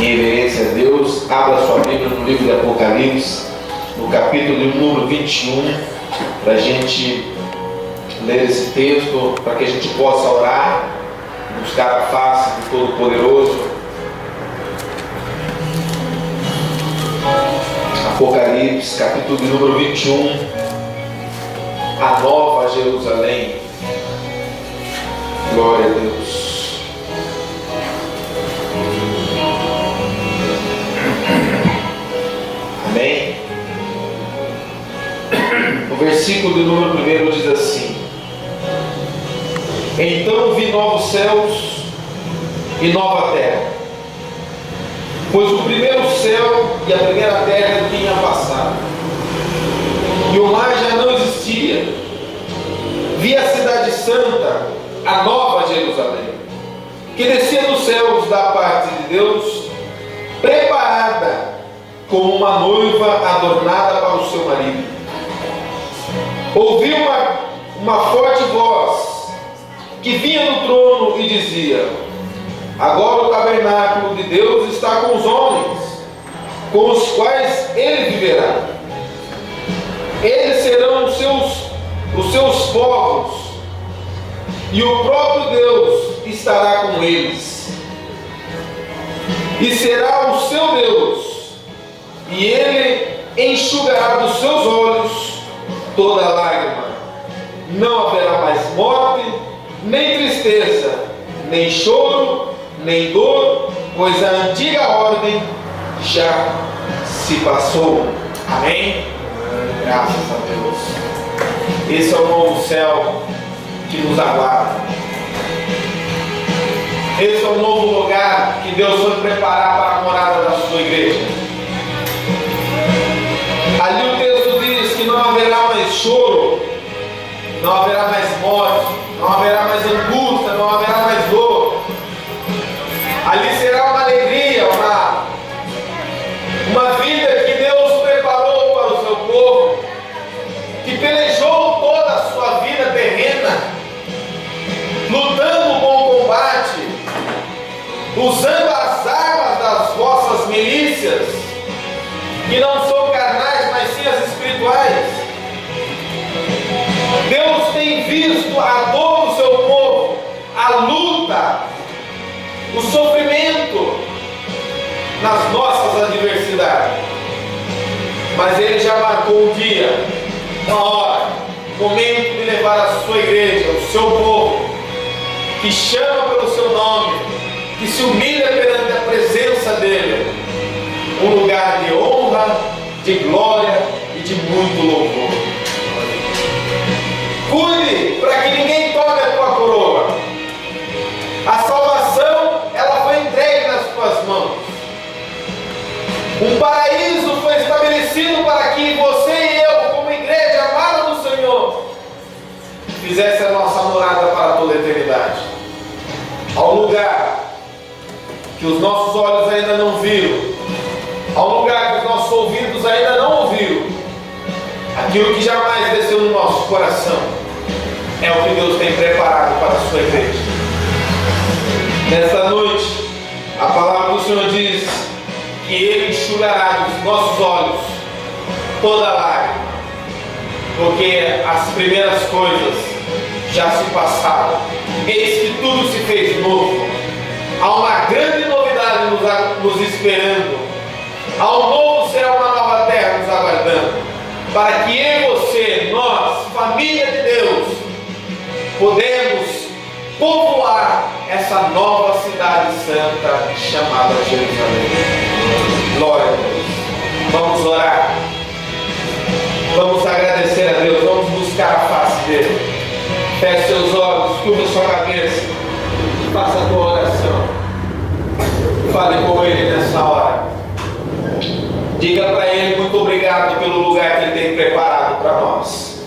Em reverência a Deus, abra sua Bíblia no livro de Apocalipse, no capítulo número 21, para a gente ler esse texto, para que a gente possa orar, buscar a face do Todo-Poderoso. Apocalipse, capítulo número 21, a Nova Jerusalém. Glória a Deus. Amém? O versículo do número 1 diz assim: Então vi novos céus e nova terra, pois o primeiro céu e a primeira terra tinham passado, e o mar já não existia. Vi a cidade santa, a Nova Jerusalém, que descia dos céus da parte de Deus, preparada como uma noiva adornada para o seu marido. Ouvi uma forte voz que vinha do trono e dizia: Agora o tabernáculo de Deus está com os homens, com os quais ele viverá. Eles serão os seus povos, e o próprio Deus estará com eles, e será o seu Deus, e ele enxugará dos seus olhos toda lágrima. Não haverá mais morte, nem tristeza, nem choro, nem dor, pois a antiga ordem já se passou. Amém? Graças a Deus. Esse é o novo céu que nos aguarda. Esse é o novo lugar que Deus foi preparar para a morada da sua igreja. Ali o texto diz que não haverá mais choro, não haverá mais morte, não haverá mais angústia, não haverá mais dor. Ali será uma alegria, uma vida que Deus preparou para o seu povo, que pelejou toda a sua vida terrena, lutando um bom combate, usando as armas das vossas milícias, que não são carnais, mas sim as espirituais. Deus tem visto a dor do seu povo, a luta, o sofrimento nas nossas adversidades. Mas Ele já marcou um dia, uma hora, momento de levar a sua igreja, o seu povo, que chama pelo seu nome, que se humilha perante a presença dEle, um lugar de honra, de glória e de muito louvor. Cuide para que ninguém tome a tua coroa. A salvação, ela foi entregue nas tuas mãos. Um paraíso foi estabelecido para que você e eu, como igreja amada do Senhor, fizesse a nossa morada para toda a eternidade. Ao lugar que os nossos olhos ainda não viram, ao lugar que os nossos ouvidos ainda não ouviram, aquilo que jamais desceu no nosso coração, é o que Deus tem preparado para a sua igreja. Nesta noite, a palavra do Senhor diz que Ele enxugará dos nossos olhos toda lágrima, porque as primeiras coisas já se passaram, eis que tudo se fez novo. Há uma grande novidade nos esperando, há um novo céu, uma nova terra nos aguardando, para que eu e você, nós, família de Deus, podemos povoar essa nova cidade santa chamada Jerusalém. Glória a Deus. Vamos orar, vamos agradecer a Deus, vamos buscar a face dEle. Feche seus olhos, curva sua cabeça, faça a tua oração, fale com Ele nessa hora. Diga para Ele muito obrigado pelo lugar que Ele tem preparado para nós.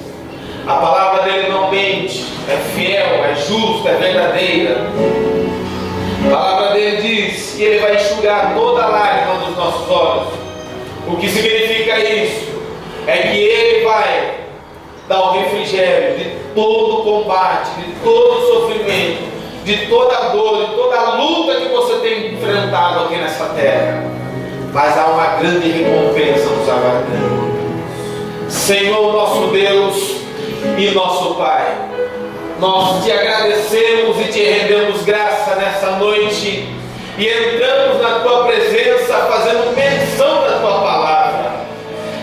A palavra dEle não mente, é fiel, é justa, é verdadeira. A palavra dEle diz que Ele vai enxugar toda a lágrima dos nossos olhos. O que significa isso? É que Ele vai dar o refrigério de todo o combate, de todo o sofrimento, de toda a dor, de toda a luta que você tem enfrentado aqui nessa terra, mas há uma grande recompensa nos aguardando. Senhor, nosso Deus e nosso Pai, nós te agradecemos e te rendemos graça nessa noite e entramos na tua presença fazendo menção da tua palavra.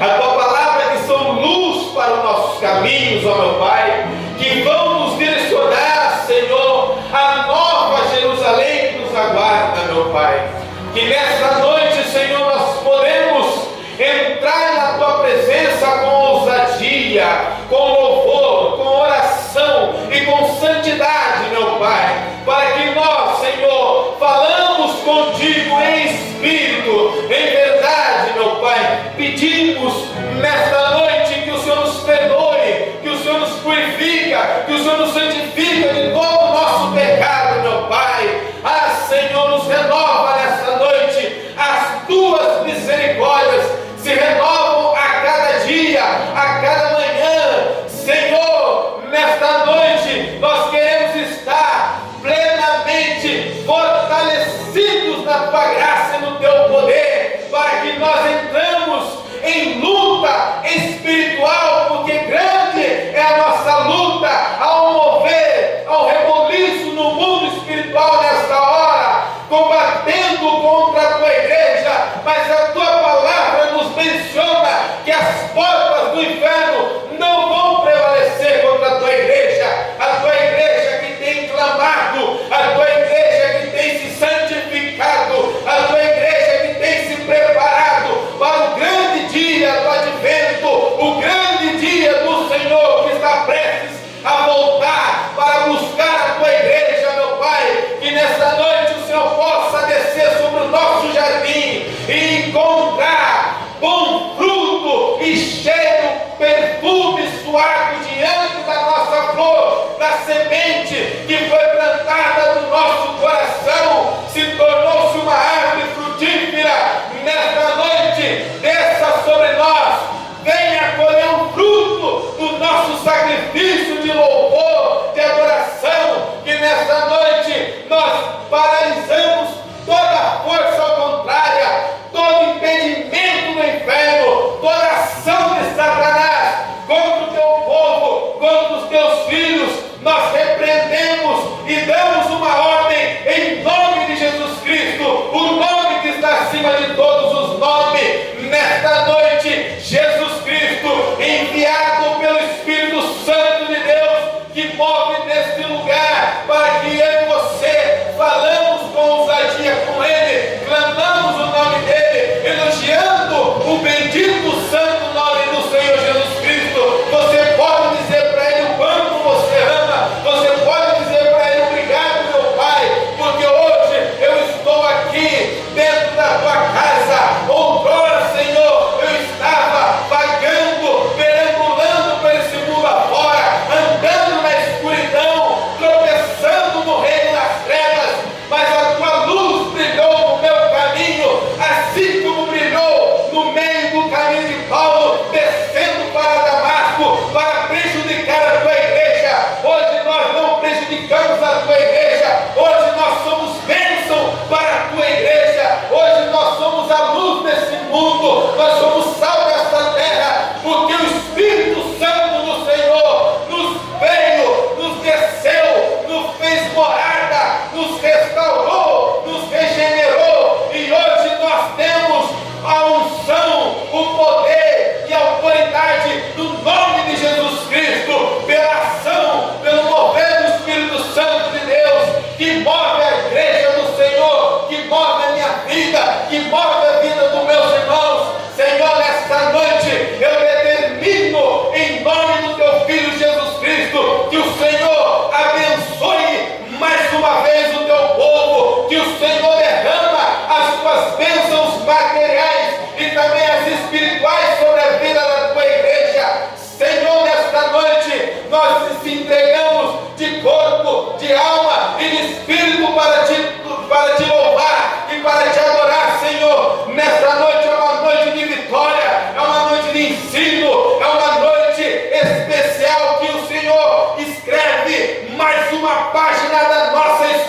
A tua palavra que são luz para os nossos caminhos, ó meu Pai, que vão nos direcionar, Senhor, a nova Jerusalém que nos aguarda, meu Pai. Que nesta noite, Senhor, nós podemos entrar na tua presença com ousadia, com louvor, com oração e com santidade, meu Pai, para que nós, Senhor, falamos contigo em espírito, em verdade, meu Pai. Pedimos nesta noite que o Senhor nos perdoe, que o Senhor nos purifica, que o Senhor nos santifica de todo o nosso pecado, meu Pai. Ah, Senhor, nos renova nesta noite. As tuas misericórdias se renovam a cada dia, a cada manhã. Senhor, nesta noite nós queremos estar plenamente fortalecidos na tua graça e no teu poder, para que nós entramos em luta espiritual, porque grande é a nossa luta ao mover, ao reboliço no mundo espiritual nesta hora, combatendo contra a tua igreja. Mas a tua palavra nos menciona que as portas do inferno não vão prevalecer contra a tua igreja que tem clamado, a tua igreja que tem se santificado, a tua igreja que tem se preparado para o grande dia do advento, o grande dia do Senhor que está prestes a voltar para buscar a tua igreja, meu Pai. Que nesta noite o Senhor possa descer sobre o nosso jardim e encontrar bom fruto e cheiro, perfume suave diante da nossa flor, da semente que foi plantada no nosso coração, se tornou-se uma árvore frutífera. Nesta noite, desça sobre nós, venha colher um fruto do nosso sacrifício de louvor, de adoração. Que nesta noite nós paralisamos toda a força ao contrária, todo impedimento do inferno, toda ação de Satanás contra o teu povo, contra os teus filhos. Nós repreendemos e damos uma ordem em nome de Jesus Cristo, o nome que está acima de todos os nomes. Nesta noite, Jesus Cristo, enviado pelo Espírito Santo de Deus, que move neste lugar, para que eu e você falamos com ousadia com Ele, clamamos o nome dEle, elogiando o bendito santo nome do Senhor Jesus Cristo. Você pode dizer para Ele o quanto você ama, você pode dizer para Ele obrigado, meu Pai, porque hoje eu estou aqui dentro da tua casa. Outrora, Senhor, eu estava vagando, perambulando por esse mundo afora, andando na escuridão, tropeçando no reino das trevas, mas a tua luz brilhou no meu caminho, assim como brilhou no meio do caminho de Paulo, descendo para Damasco, para prejudicar a tua igreja. Hoje nós não prejudicamos a tua igreja, hoje nós somos bênção para a tua igreja, hoje nós somos a luz desse mundo, nós somos sal desta terra, porque o Espírito Santo do Senhor nos veio, nos desceu, nos fez morada, nos restaurou, nos regenerou, e hoje nós temos a unção, o poder e a autoridade do nome de Jesus Cristo, pela ação, pelo mover do Espírito Santo de Deus, que move a igreja do Senhor, que move a minha vida, que move a vida dos meus irmãos. Senhor, nesta noite eu determino, em nome do teu Filho Jesus Cristo, que o Senhor abençoe mais uma vez o teu povo, que o Senhor derrama as tuas bênçãos materiais e também as espirituais sobre a vida da tua igreja. Senhor, nesta noite nós nos entregamos de corpo, de alma e de espírito para te louvar e para te adorar, Senhor. Nesta noite é uma noite de vitória, é uma noite de ensino, é uma noite especial que o Senhor escreve mais uma página da nossa história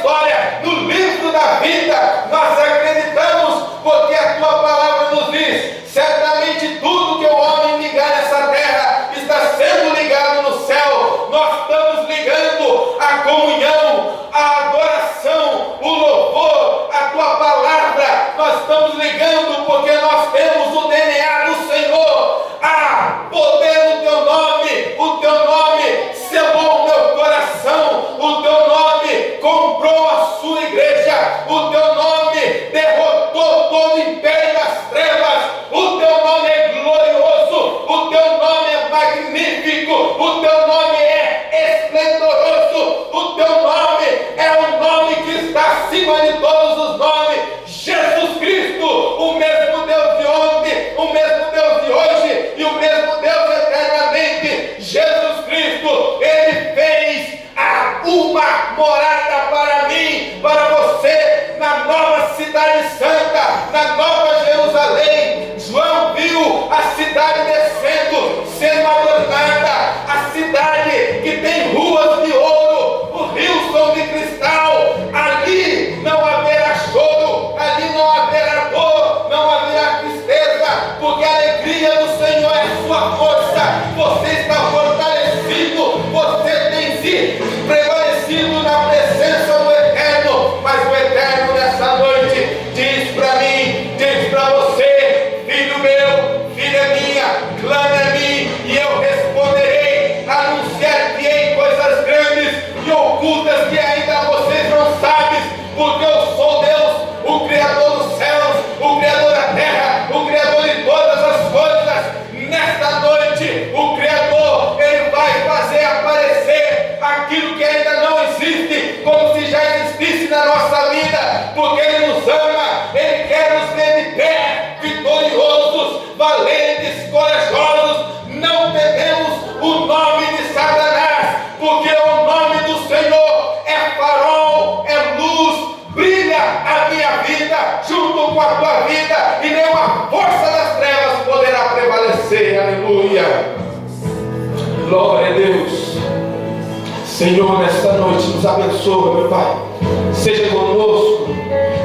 comunhão, a adoração, o louvor, a tua palavra. Nós estamos ligando porque nós temos o DNA do Senhor. Poder no teu nome, o teu nome selou o meu coração, o teu nome comprou a sua igreja, o teu nome derrotou todo o império das trevas, o teu nome é glorioso, o teu nome é magnífico, o teu nome é esplendoroso, o teu nome é um nome que está acima de todos os nomes. Jesus Cristo, o mesmo Deus de ontem, o mesmo Deus de hoje e o mesmo Deus eternamente. Jesus Cristo, Ele fez uma morada para mim, para você, na nova cidade santa, na nova Jerusalém. João viu a cidade descendo, sendo adornada, a cidade que tem ruas de ouro, os rios são de cristal. Ali não haverá choro, ali não haverá dor, não haverá tristeza, porque a alegria do Senhor é a sua força. Você está fortalecido, você tem se prevalecido na presença do Eterno. Mas o Eterno nessa noite diz para mim, diz para você: filho meu, filha minha, clame a mim e eu responderei, anunciar-te-ei coisas grandes e ocultas que ainda vocês não sabem, porque eu sou Deus, o Criador dos céus, o Criador da terra, o Criador de todas as coisas. Nesta noite, o Criador, Ele vai fazer aparecer aquilo que ainda não existe, como se já existisse na nossa vida, porque Ele nos ama, Ele quer nos ver de pé, vitoriosos, valentes, corajosos. Não tememos o nome de Satanás, porque o nome do Senhor é farol, é luz, brilha a minha vida junto com a tua vida, e nenhuma força das trevas poderá prevalecer. Aleluia, glória a Deus. Senhor, nesta noite nos abençoa, meu Pai, seja conosco,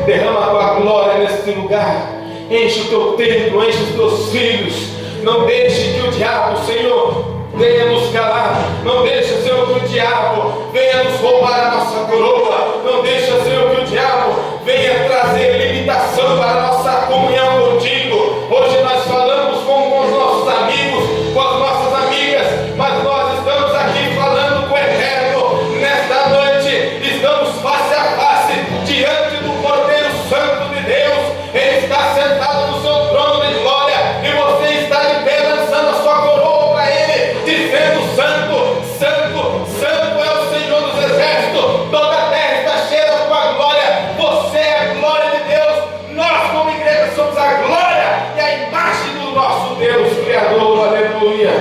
derrama a tua glória neste lugar, enche o teu templo, enche os teus filhos. Não deixe que o diabo, Senhor, venha nos calar. Não deixe, Senhor, que o diabo venha nos roubar a nossa coroa. Não deixe, Senhor, que o diabo venha trazer limitação para a nossa comunhão contigo. Hoje nós falamos com os nossos amigos, com as nossas amigas, mas nós estamos aqui falando com o Eterno. Nesta noite estamos face a face diante do Cordeiro Santo de Deus. Ele está sentado no seu trono de glória e você está de pé lançando a sua coroa para Ele, dizendo: Santo, Santo, Santo é o Senhor dos exércitos. Toda a terra está cheia da tua glória. Você é a glória de Deus. Nós, como igreja, somos a glória e a imagem do nosso Deus Criador. Aleluia.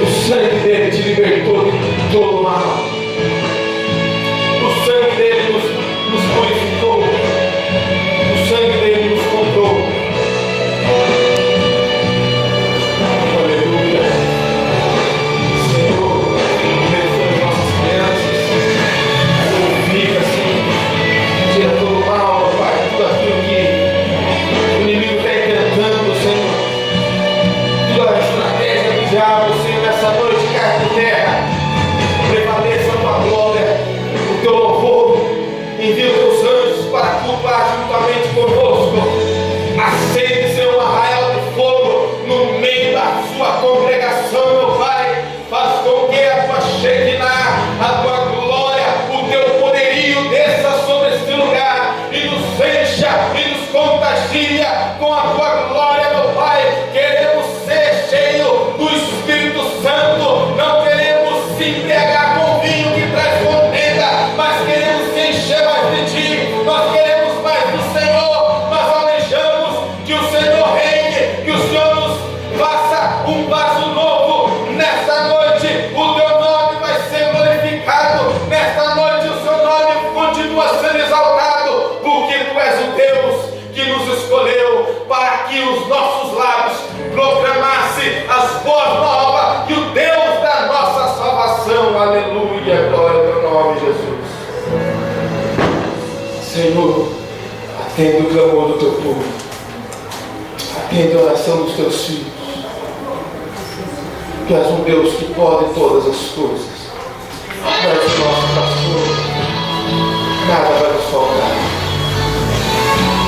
O sangue dele te libertou de todo mal. O sangue dele nos purificou. O sangue dele nos comprou. Aleluia. Senhor, abençoa as nossas crianças. Glorifica, Senhor. Tira todo o mal, Pai, tudo aquilo que o inimigo está intentando, Senhor. Toda a estratégia do diabo, Senhor, nessa noite cai por terra. Prevaleça a tua glória, o teu louvor. Envia os teus anjos para cultuar juntamente conosco. Acende, Senhor, um arraial de fogo no meio da sua congregação, meu Pai. Faz com que a tua Shekinah, a tua glória, o teu poderio desça sobre este lugar e nos encha e nos contagia com a tua glória, meu Pai. Queremos ser cheios do Espírito Santo. Não queremos se embriagar com vinho que traz contenda, mas queremos se encher mais de ti. Nós queremos mais do Senhor. Nós almejamos que o Senhor reine, que o Senhor nos faça um vaso novo. Nesta noite o teu nome vai ser glorificado. Nesta noite o seu nome continua sendo exaltado, porque tu és o Deus que nos escolheu para que os nossos lábios proclamassem as boas novas e o Deus da nossa salvação. Aleluia, glória ao teu nome, Jesus. Senhor, atende o clamor do teu povo, atende a oração dos teus filhos. Tu és um Deus que pode todas as coisas. Tu és o nosso pastor, nada vai nos faltar.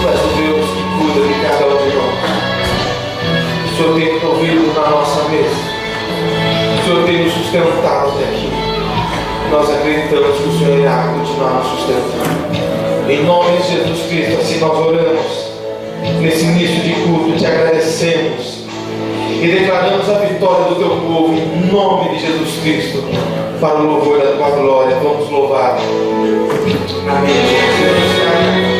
Tu és o Deus que cuida de cada um de nós. O Senhor tem provido na nossa mesa. O Senhor tem nos sustentado até aqui. Nós acreditamos que o Senhor irá continuar nos sustentando. Em nome de Jesus Cristo, assim nós oramos. Nesse início de culto, te agradecemos e declaramos a vitória do teu povo em nome de Jesus Cristo, para o louvor da tua glória. Vamos louvar. Amém.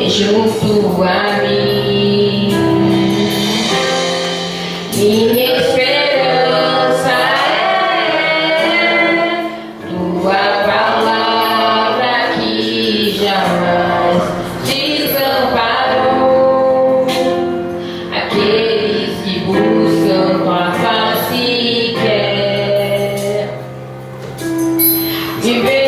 Junto a mim, minha esperança é tua palavra que jamais desamparou aqueles que buscam tua face e quer viver.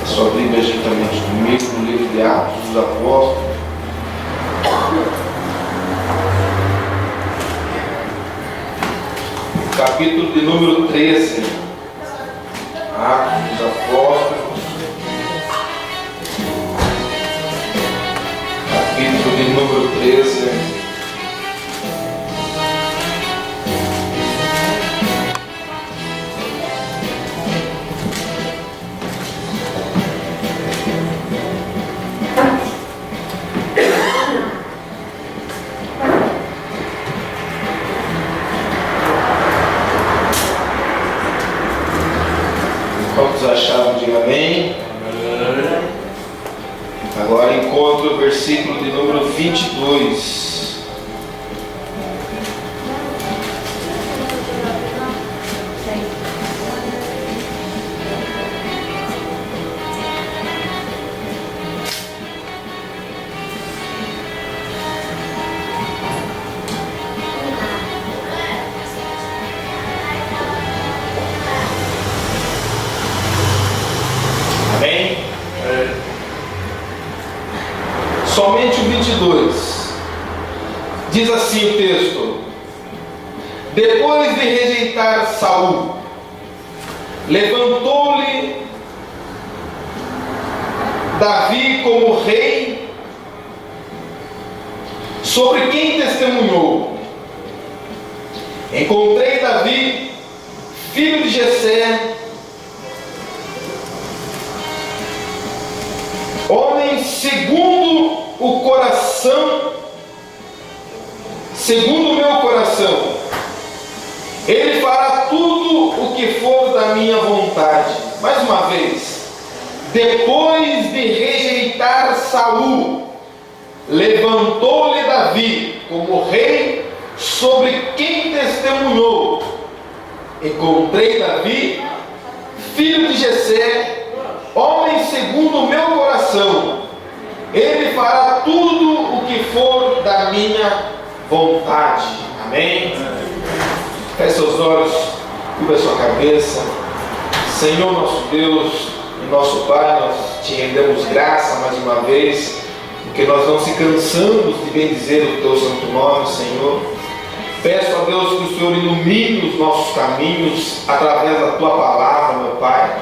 Sua Bíblia juntamente comigo no livro de Atos dos Apóstolos. Capítulo de número 13. Atos dos Apóstolos. Capítulo de número 13. Quantos acharam? Diga amém. Agora encontra o versículo de número 22. Somente o 22. Diz assim o texto: depois de rejeitar Saul, levantou-lhe Davi como rei, sobre quem testemunhou. Encontrei Davi, filho de Jessé, homem segundo o coração, segundo o meu coração. Ele fará tudo o que for da minha vontade. Mais uma vez, depois de rejeitar Saul, levantou-lhe Davi como rei, sobre quem testemunhou. Encontrei Davi, filho de Jessé, homem segundo o meu coração. Ele fará tudo o que for da minha vontade. Amém? Feche seus olhos, cubra sua cabeça. Senhor nosso Deus e nosso Pai, nós te rendemos graça mais uma vez, porque nós não se cansamos de bendizer o teu santo nome, Senhor. Peço a Deus que o Senhor ilumine os nossos caminhos através da tua palavra, meu Pai.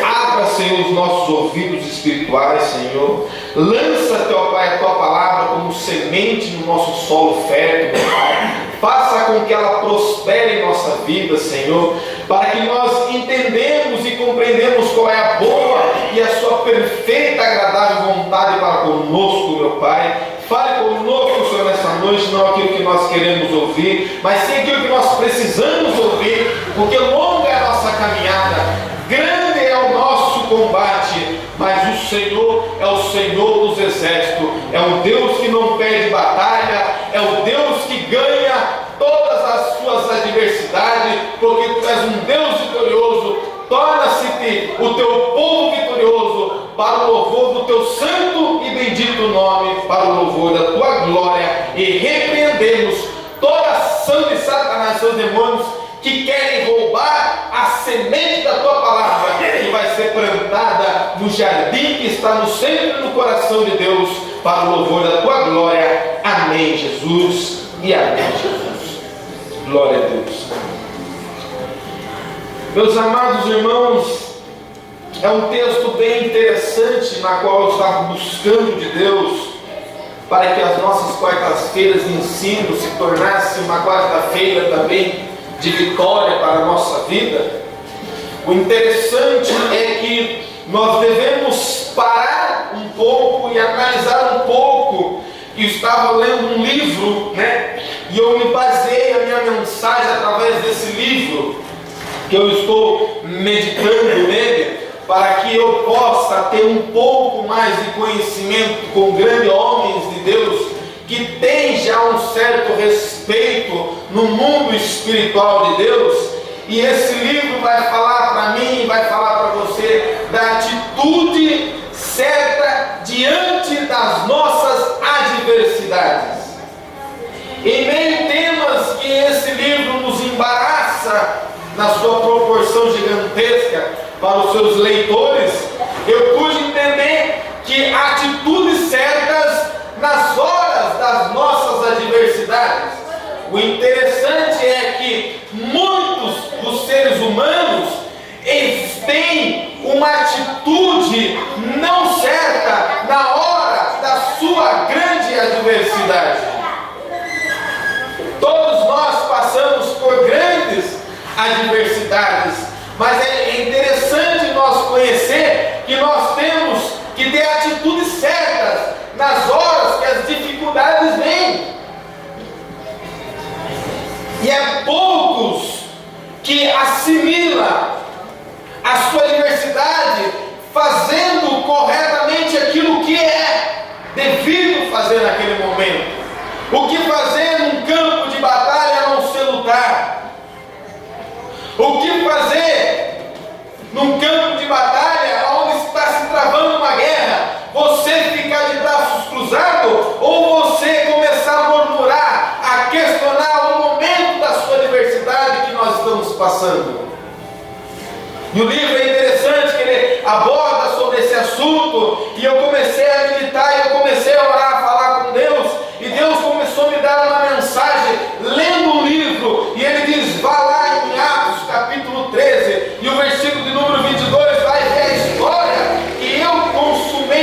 Abra, Senhor, os nossos ouvidos espirituais, Senhor. Lança, teu Pai, a tua palavra como semente no nosso solo fértil, meu Pai. Faça com que ela prospere em nossa vida, Senhor, para que nós entendamos e compreendamos qual é a boa e a sua perfeita, agradável vontade para conosco, meu Pai. Fale conosco, Senhor, nessa noite, não aquilo que nós queremos ouvir, mas sim aquilo que nós precisamos ouvir, porque longa é a nossa caminhada, grande é o nosso combate, mas o Senhor é o Senhor dos exércitos, é o Deus que não perde batalha, é o Deus que ganha todas as suas adversidades, porque tu és um Deus vitorioso. Torna-se-te o teu povo vitorioso, para o louvor do teu santo e bendito nome, para o louvor da tua glória, e repreendemos toda ação de Satanás e seus demônios que querem roubar a semente da tua palavra, que vai ser plantada no jardim que está no centro do coração de Deus, para o louvor da tua glória. Amém, Jesus, e amém, Jesus. Glória a Deus. Meus amados irmãos, é um texto bem interessante, na qual eu estava buscando de Deus, para que as nossas quartas-feiras de ensino se tornasse uma quarta-feira também de vitória para a nossa vida. O interessante é que nós devemos parar um pouco e analisar um pouco. Eu estava lendo um livro, e eu me baseei a minha mensagem através desse livro, que eu estou meditando nele, para que eu possa ter um pouco mais de conhecimento com grandes homens de Deus, que tem já um certo respeito no mundo espiritual de Deus. E esse livro vai falar para mim, vai falar para você da atitude certa diante das nossas adversidades. Em meio a temas que esse livro nos embaraça na sua proporção gigantesca para os seus leitores, eu pude entender que atitudes certas nas horas das nossas adversidades. O interessante é que muitos dos seres humanos, eles têm uma atitude não certa na hora da sua grande adversidade. Todos nós passamos por grandes adversidades, mas é interessante nós conhecer que nós temos que ter atitudes certas nas horas que as dificuldades vêm. E é poucos que assimilam a sua adversidade fazendo corretamente aquilo que é devido fazer naquele momento. O que fazer num campo de batalha a não ser lutar? O que fazer num campo de batalha onde está se travando uma guerra? Você ficar de braços cruzados ou você começar a murmurar, a questionar o momento da sua adversidade que nós estamos passando? E o livro é interessante que ele aborda sobre esse assunto, e eu comecei a meditar e eu comecei a orar, a falar com Deus, e Deus começou a me dar uma mensagem lendo o livro, e ele diz: vá lá em Atos capítulo 13 e o versículo de número 22, vai ver a história que eu consumei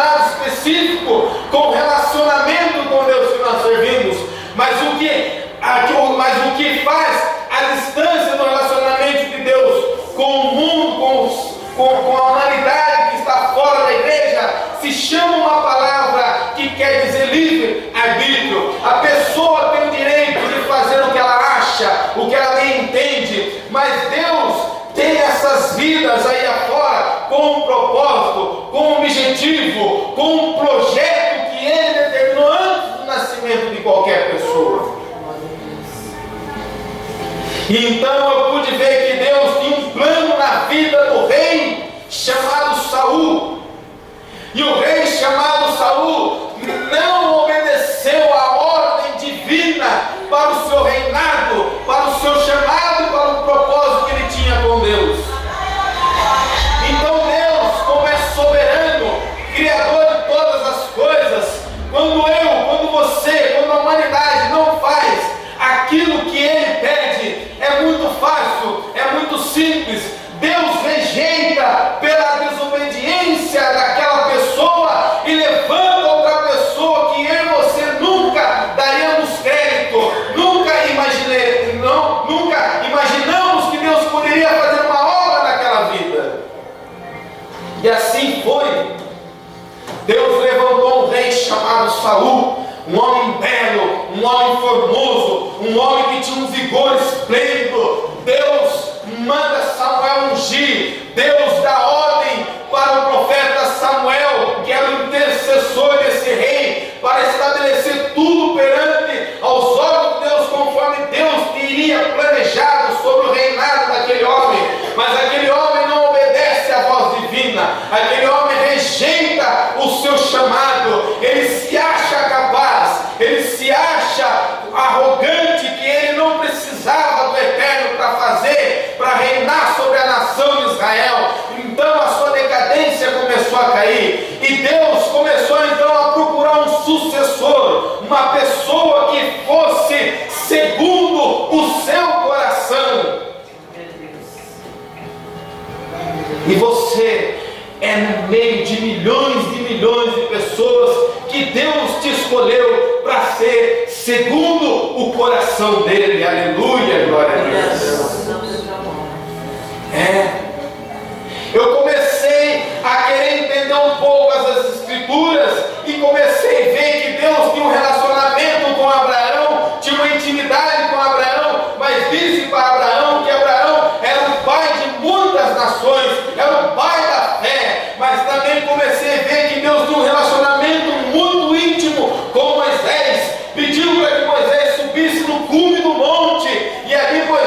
chamado específico com o relacionamento com Deus que nós servimos, mas o que faz a distância do relacionamento de Deus com o mundo, com a humanidade que está fora da igreja, se chama uma palavra que quer dizer livre-arbítrio. A pessoa tem o direito de fazer o que ela acha, o que ela bem entende, mas Deus tem essas vidas aí afora com um propósito, com um objetivo, com um projeto que Ele determinou antes do nascimento de qualquer pessoa. Então eu pude ver que Deus tinha um plano na vida do rei chamado Saul. E o rei chamado Saul não obedeceu à ordem divina para o seu reinado, para o seu chamado, para o propósito que ele tinha com Deus. Então Deus, como é soberano, criador de todas as coisas, quando você, quando a humanidade não faz aquilo que Ele pede, é muito fácil, é muito simples. Deus rejeita pela desobediência daquela pessoa e levanta outra pessoa que eu e você nunca daríamos crédito, nunca imaginamos que Deus poderia fazer uma obra naquela vida. E assim foi. Deus levantou um rei chamado Saul, um homem belo, um homem formoso, um homem que tinha um vigor esplêndido. Deus manda Samuel ungir, Deus dá ordem para o profeta Samuel, que era o intercessor desse rei, para estabelecer tudo perante aos olhos de Deus, conforme Deus teria planejado sobre o reinado daquele homem. Mas aquele homem não obedece à voz divina, aquele homem rejeita o seu chamado, ele se acha capaz, ele se acha arrogante, que ele não precisava do Eterno para fazer, para reinar sobre a nação de Israel. Então a sua decadência começou a cair, e Deus começou então a procurar um sucessor, uma pessoa que fosse segundo o seu coração. E você é no meio de milhões de pessoas que Deus te escolheu para ser segundo o coração dele. Aleluia, glória a Deus. Eu comecei a querer entender um pouco as escrituras e comecei a ver que Deus tinha um relacionamento com Abraão, tinha uma intimidade com Abraão, mas disse para Abraão que Abraão era o pai de muitas nações, era o pai da fé. Mas também comecei a ver que Deus tinha um relacionamento muito íntimo com Moisés. Pediu para que Moisés subisse no cume do monte, e ali Moisés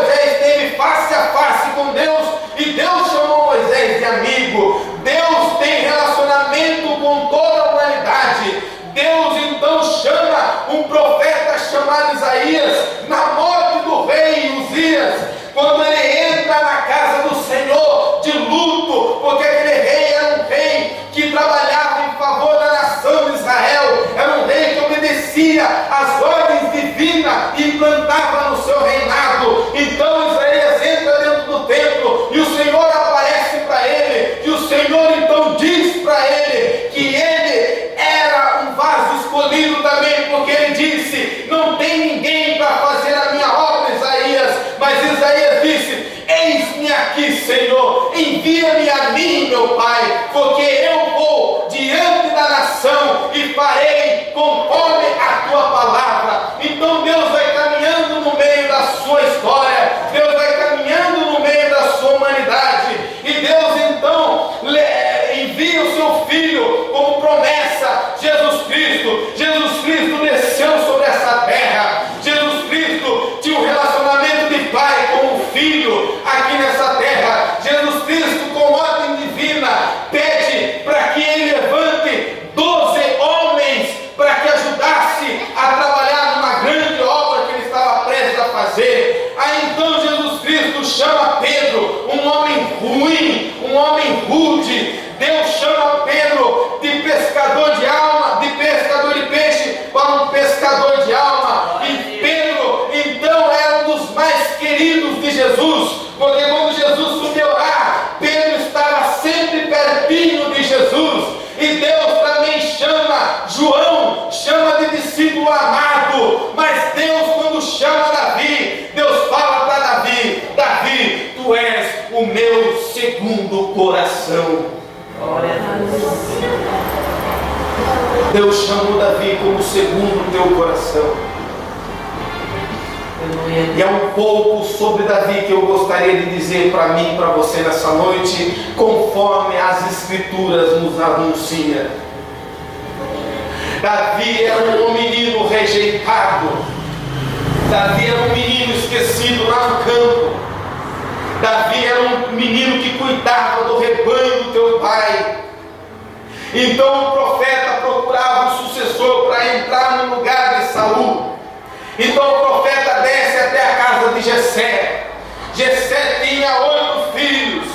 coração. Deus chamou Davi como segundo o teu coração. E é um pouco sobre Davi que eu gostaria de dizer para mim e para você nessa noite, conforme as Escrituras nos anunciam. Davi era um menino rejeitado. Davi era um menino esquecido lá no campo. Davi era um menino que cuidava do rebanho do teu pai. Então o profeta procurava um sucessor para entrar no lugar de Saul. Então o profeta desce até a casa de Jessé. Jessé tinha 8 filhos,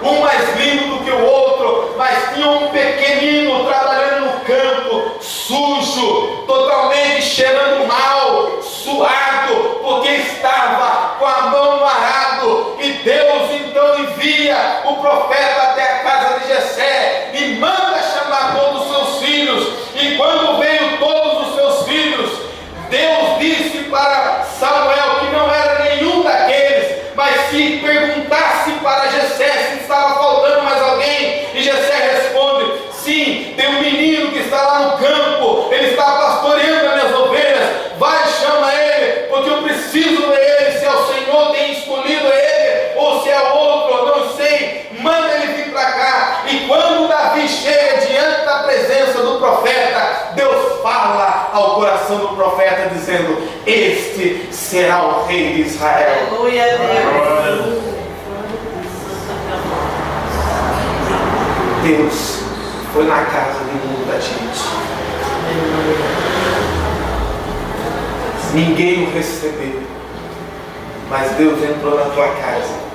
um mais lindo do que o outro, mas tinha um pequenino trabalhando no campo, sujo, totalmente cheirando mal, suado, porque estava com a mão no arado. E Deus então envia o profeta até a casa de Jessé e manda chamar todos os seus filhos. E quando veio todos os seus filhos, Deus disse para Samuel que não era nenhum daqueles, mas se perguntasse para Jessé se estava faltando mais alguém, e Jessé responde: sim, tem um menino que está lá no campo, ele está pastoreando as minhas ovelhas, vai, chama ele, porque eu preciso ver ele, se é o Senhor tem escolhido ele, ou se é outro, eu não sei, manda ele vir para cá. E quando Davi chega diante da presença do profeta, Deus fala ao coração do profeta dizendo: este será o rei de Israel. Aleluia, Deus. Deus foi na casa de muita gente. Ninguém o recebeu, mas Deus entrou na tua casa.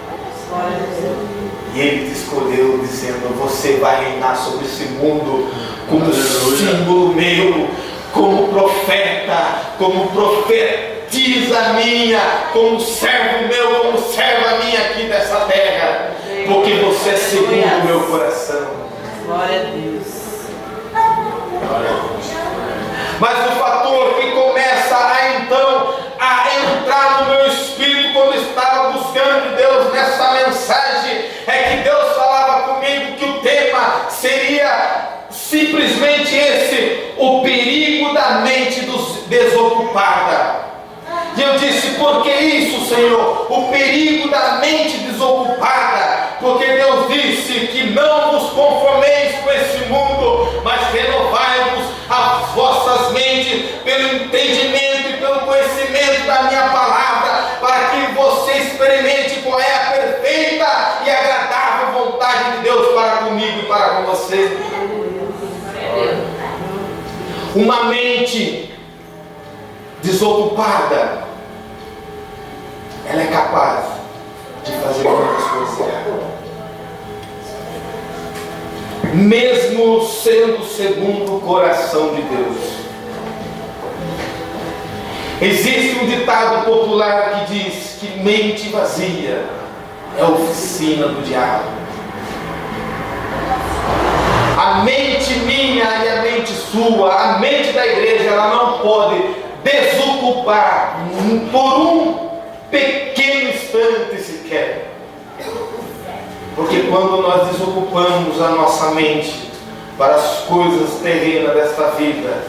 E Ele te escolheu dizendo: você vai reinar sobre esse mundo como símbolo meu, como profeta, como profetisa minha, como servo meu, como serva minha aqui dessa terra, porque você é segundo o meu coração. Glória a Deus. Mas o fator que começa a entrar no meu espírito quando estava buscando de Deus nessa mensagem é que Deus falava comigo que o tema seria simplesmente esse: o perigo da mente desocupada. E eu disse: por que isso, Senhor? O perigo da mente desocupada. Porque Deus disse que não vos conformeis com esse mundo, mas renovai-vos as vossas mentes pelo entendimento e pelo conhecimento da minha palavra, para que você experimente qual é a perfeita e agradável vontade de Deus para comigo e para com você. Uma mente desocupada, ela é capaz de fazer muitas coisas erradas, mesmo sendo segundo o coração de Deus. Existe um ditado popular que diz que mente vazia é oficina do diabo. A mente minha e a mente sua, a mente da igreja, ela não pode desocupar por um pequeno instante sequer. Porque quando nós desocupamos a nossa mente para as coisas terrenas desta vida,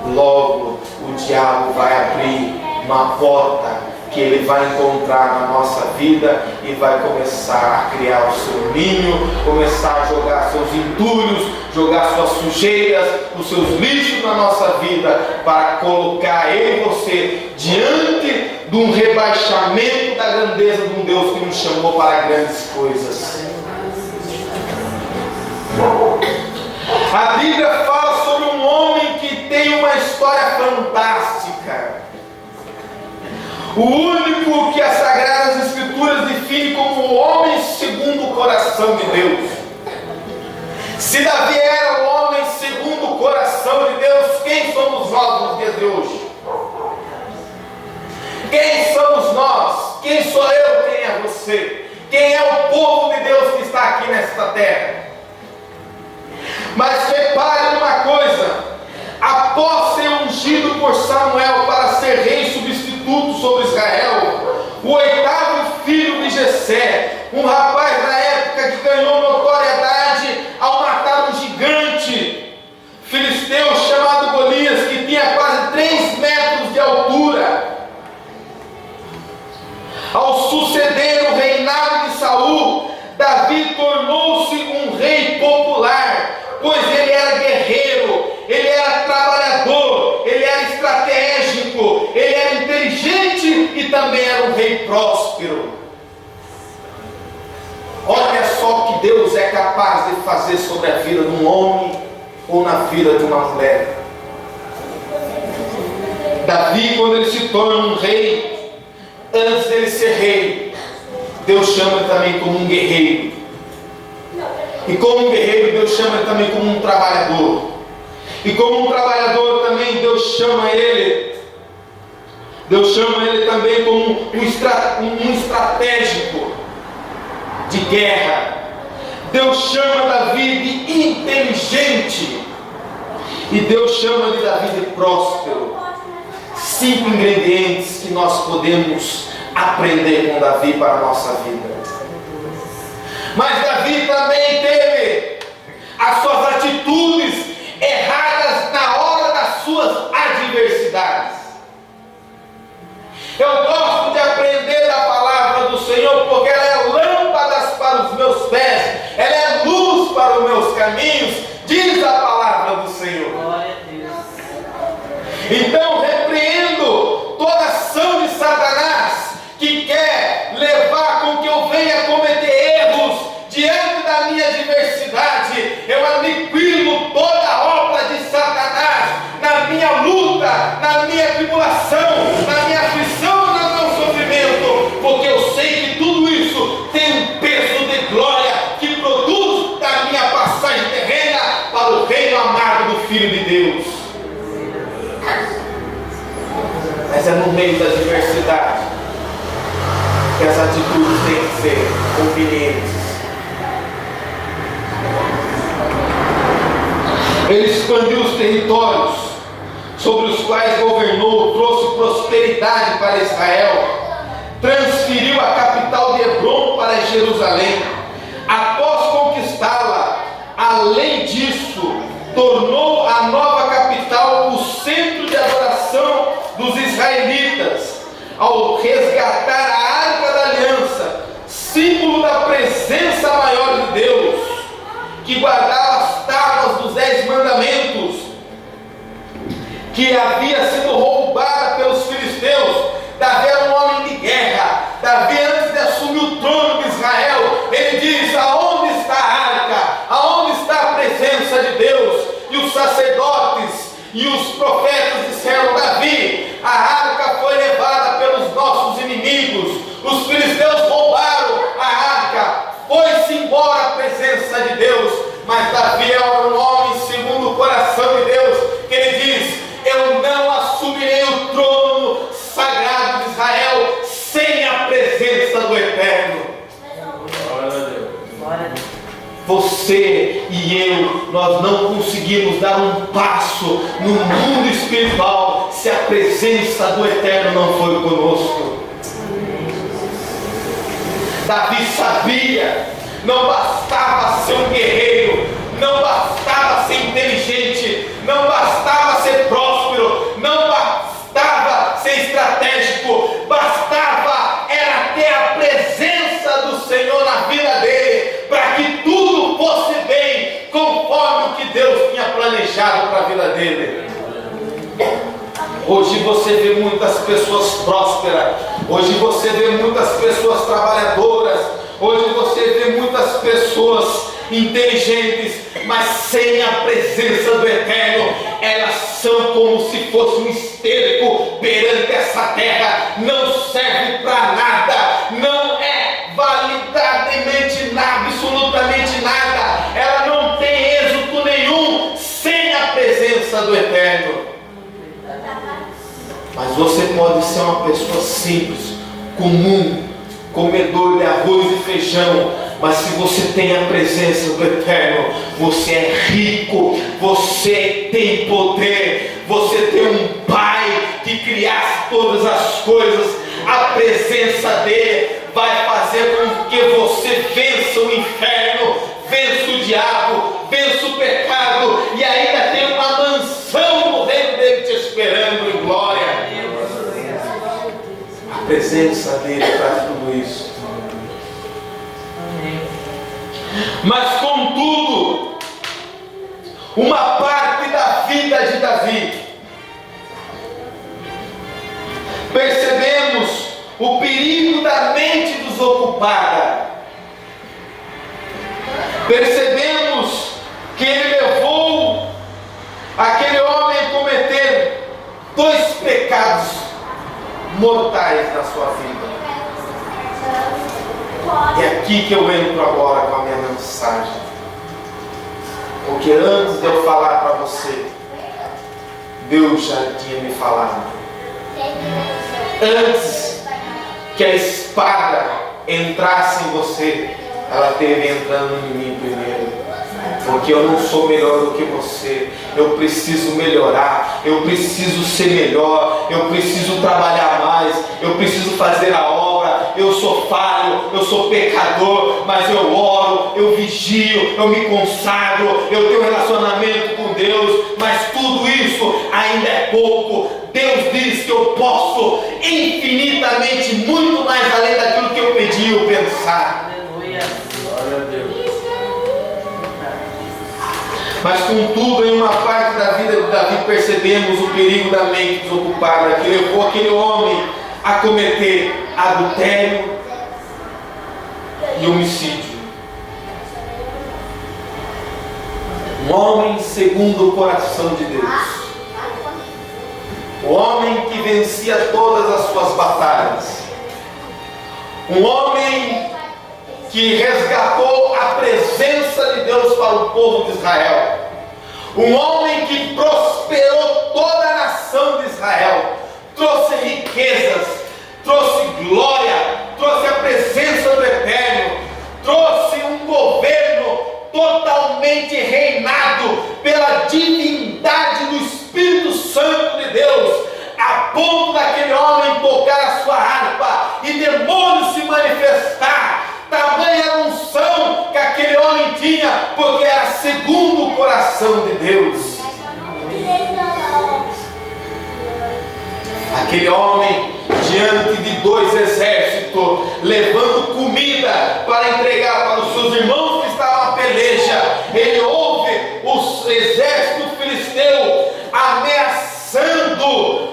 logo o diabo vai abrir uma porta que ele vai encontrar na nossa vida e vai começar a criar o seu ninho, começar a jogar seus entulhos, jogar suas sujeiras, os seus lixos na nossa vida, para colocar eu e você diante de um rebaixamento da grandeza de um Deus que nos chamou para grandes coisas. A Bíblia fala sobre um homem que tem uma história fantástica. O único que as Sagradas Escrituras define como o homem segundo o coração de Deus. Se Davi era o homem segundo o coração de Deus, quem somos nós nos dias de hoje? Quem somos nós? Quem sou eu? Quem é você? Quem é o povo de Deus que está aqui nesta terra? Mas repare uma coisa: após ser ungido por Samuel para ser rei substituto sobre Israel, o 8º filho de Jessé, um rapaz na época que ganhou notoriedade capaz de fazer sobre a vida de um homem ou na vida de uma mulher. Davi, quando ele se torna um rei, antes dele ser rei, Deus chama ele também como um guerreiro. E como um guerreiro, Deus chama ele também como um trabalhador. E como um trabalhador também, Deus chama ele também como um estratégico de guerra. Deus chama Davi de inteligente. E Deus chama de Davi de próspero. 5 ingredientes que nós podemos aprender com Davi para a nossa vida. Mas Davi também teve as suas atitudes erradas na hora das suas adversidades. Eu gosto de aprender a palavra do Senhor, porque ela é lâmpada para os meus pés, ela é luz para os meus caminhos, diz a palavra do Senhor. Glória a Deus. Então repreendo toda ação de Satanás que quer levar com que eu venha cometer erros diante da minha adversidade. Eu aniquilo toda a obra de Satanás na minha luta, na minha tribulação, na minha aflição, no meu sofrimento, porque eu sei que tudo isso tem um peso de glória que produz da minha passagem terrena para o reino amado do Filho de Deus. Mas é no meio da adversidade que as atitudes têm que ser convenientes. Ele expandiu os territórios sobre os quais governou, trouxe prosperidade para Israel, transferiu a capital de Hebrom para Jerusalém. Após conquistá-la, além disso, tornou a nova capital o centro de adoração dos israelitas, ao resgatar a Arca da Aliança, símbolo da presença maior de Deus, que guardava as tábuas dos 10 mandamentos, que havia sido roubada pelos filisteus. Davi era um homem de guerra. Davi, antes de assumir o trono de Israel, ele diz: aonde está a arca? Aonde está a presença de Deus? E os sacerdotes e os profetas disseram: Davi, a arca foi levada pelos nossos inimigos, os filisteus roubaram a arca, foi-se embora a presença de Deus. Mas Davi era um homem segundo o coração de Deus, que ele diz: eu não assumirei o trono sagrado de Israel sem a presença do Eterno. Glória a Deus. Você e eu, nós não conseguimos dar um passo no mundo espiritual se a presença do Eterno não for conosco. Davi sabia, não bastava ser um guerreiro, não bastava ser inteligente, não bastava ser próspero, não bastava ser estratégico, bastava era ter a presença do Senhor na vida dele, para que tudo fosse bem, conforme o que Deus tinha planejado para a vida dele. Hoje você vê muitas pessoas prósperas, hoje você vê muitas pessoas trabalhadoras, hoje você vê muitas pessoas inteligentes, mas sem a presença do Eterno, elas são como se fosse um esterco perante essa terra, não serve para nada, não é validamente nada, absolutamente nada, ela não tem êxito nenhum sem a presença do Eterno. Mas você pode ser uma pessoa simples, comum, comedor de arroz e feijão, mas se você tem a presença do Eterno, você é rico, você tem poder, você tem um Pai que criasse todas as coisas. A presença dele vai fazer com que você vença o inferno, vença o diabo, vença o pecado, e ainda tem uma mansão no reino dele te esperando em glória. A presença dele faz tudo isso. Mas contudo, uma parte da vida de Davi, percebemos o perigo da mente desocupada. Percebemos que ele levou aquele homem a cometer 2 pecados mortais na sua vida. E é aqui que eu entro agora com a minha mensagem. Porque antes de eu falar para você, Deus já tinha me falado. Antes que a espada entrasse em você, ela teve entrando em mim primeiro. Porque eu não sou melhor do que você. Eu preciso melhorar. Eu preciso ser melhor. Eu preciso trabalhar mais. Eu preciso fazer a obra. Eu sou falho. Eu sou pecador. Mas eu oro. Eu vigio. Eu me consagro. Eu tenho relacionamento com Deus. Mas tudo isso ainda é pouco. Deus diz que eu posso infinitamente, muito mais além daquilo que eu pedi ou pensar. Aleluia. Glória a Deus. Mas contudo, em uma parte da vida de Davi percebemos o perigo da mente desocupada, que levou aquele homem a cometer adultério e homicídio. Um homem segundo o coração de Deus. O homem que vencia todas as suas batalhas. Um homem que resgatou a presença de Deus para o povo de Israel. Um homem que prosperou toda a nação de Israel. Trouxe riquezas, trouxe glória, trouxe a presença do Eterno. Trouxe um governo totalmente reinado pela divindade do Espírito Santo de Deus, a ponto daquele homem tocar a sua harpa e demônios se manifestar. Tamanha a unção que aquele homem tinha, porque era segundo o coração de Deus. Aquele homem, diante de 2 exércitos, levando comida para entregar para os seus irmãos que estavam à peleja, ele ouve o exército filisteu ameaçando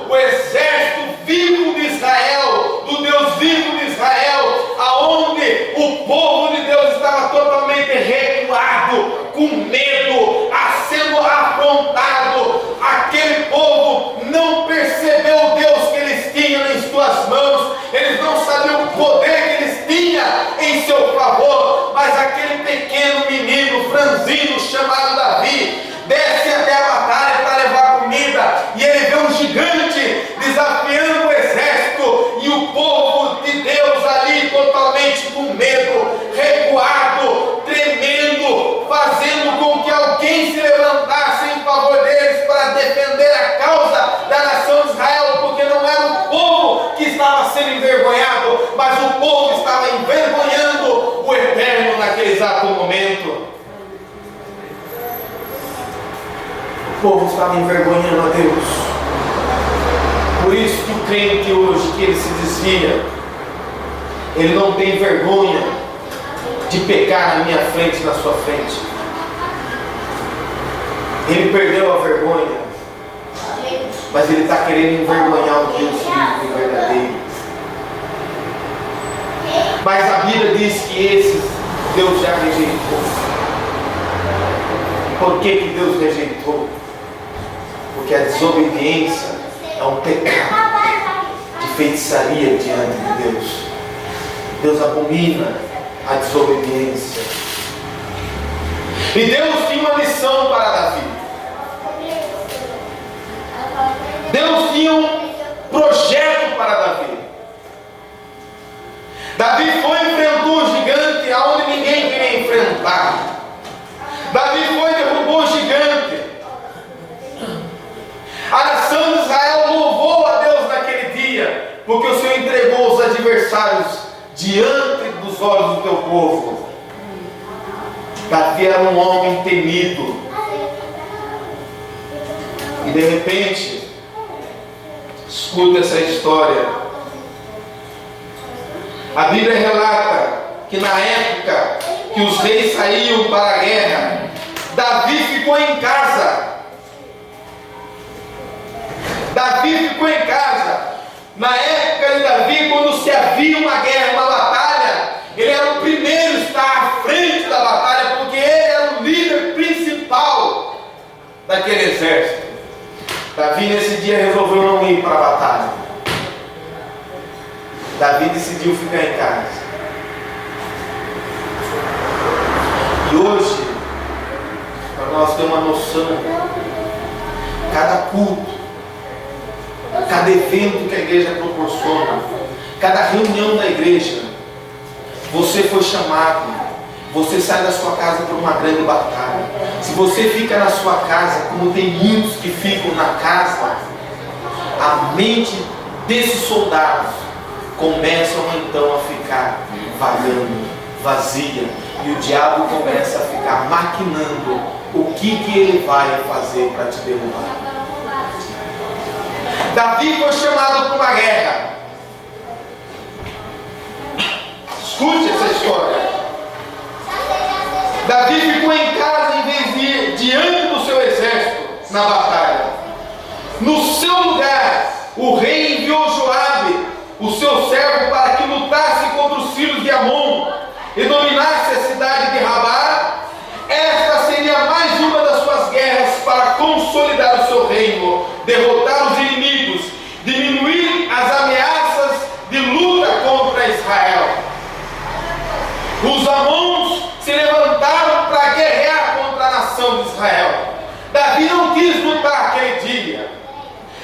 o exército vivo de Israel, do Deus vivo de Israel, aonde o povo de Deus estava totalmente recuado, com medo, sendo afrontado. Aquele povo não percebeu o Deus que eles tinham em suas mãos, eles não sabiam o poder que eles tinham em seu favor, mas aquele pequeno menino franzino chamado Davi desce até a batalha para levar comida, e ele vê um gigante desafiando o exército, e o povo de Deus ali totalmente com medo, recuado, tremendo, fazendo com que alguém se levantasse em favor deles para defender a causa da nação de Israel, porque não era o povo que estava sendo envergonhado, mas o povo estava envergonhando o Eterno naquele exato momento. O povo estava envergonhando a Deus. Por isso que o crente hoje, que ele se desvia, ele não tem vergonha de pecar na minha frente, na sua frente. Ele perdeu a vergonha, mas ele está querendo envergonhar o Deus vivo e verdadeiro. Mas a Bíblia diz que esses Deus já rejeitou. Por que Deus rejeitou? Porque a desobediência é um pecado de feitiçaria diante de Deus. Deus abomina a desobediência. E Deus tinha uma missão para Davi. Deus tinha um projeto para Davi. Davi foi e enfrentou o gigante aonde ninguém queria enfrentar. Davi foi e derrubou o gigante. A nação de Israel louvou a Deus naquele dia, porque o Senhor entregou os adversários diante dos olhos do teu povo. Davi era um homem temido. E de repente, escuta essa história. A Bíblia relata que na época que os reis saíam para a guerra, Davi ficou em casa. Davi ficou em casa. Na época de Davi, quando se havia uma guerra, uma batalha, ele era o primeiro a estar à frente da batalha, porque daquele exército. Davi nesse dia resolveu não ir para a batalha. Davi decidiu ficar em casa. E hoje, para nós ter uma noção, cada culto, cada evento que a igreja proporciona, cada reunião da igreja, você foi chamado, você sai da sua casa por uma grande batalha. Se você fica na sua casa, como tem muitos que ficam na casa, a mente desses soldados começam então a ficar vagando, vazia, e o diabo começa a ficar maquinando o que ele vai fazer para te derrubar. Davi foi chamado para uma guerra. Escute essa história. Davi ficou em casa em vez de ir diante do seu exército na batalha. No seu lugar, o rei enviou Joabe, o seu servo, para que lutasse contra os filhos de Amon e dominasse a cidade de Rabá. Esta seria mais uma das suas guerras para consolidar o seu reino, derrotar os inimigos, diminuir as ameaças de luta contra Israel. Os Amons se levantaram para guerrear contra a nação de Israel. Davi não quis lutar aquele dia.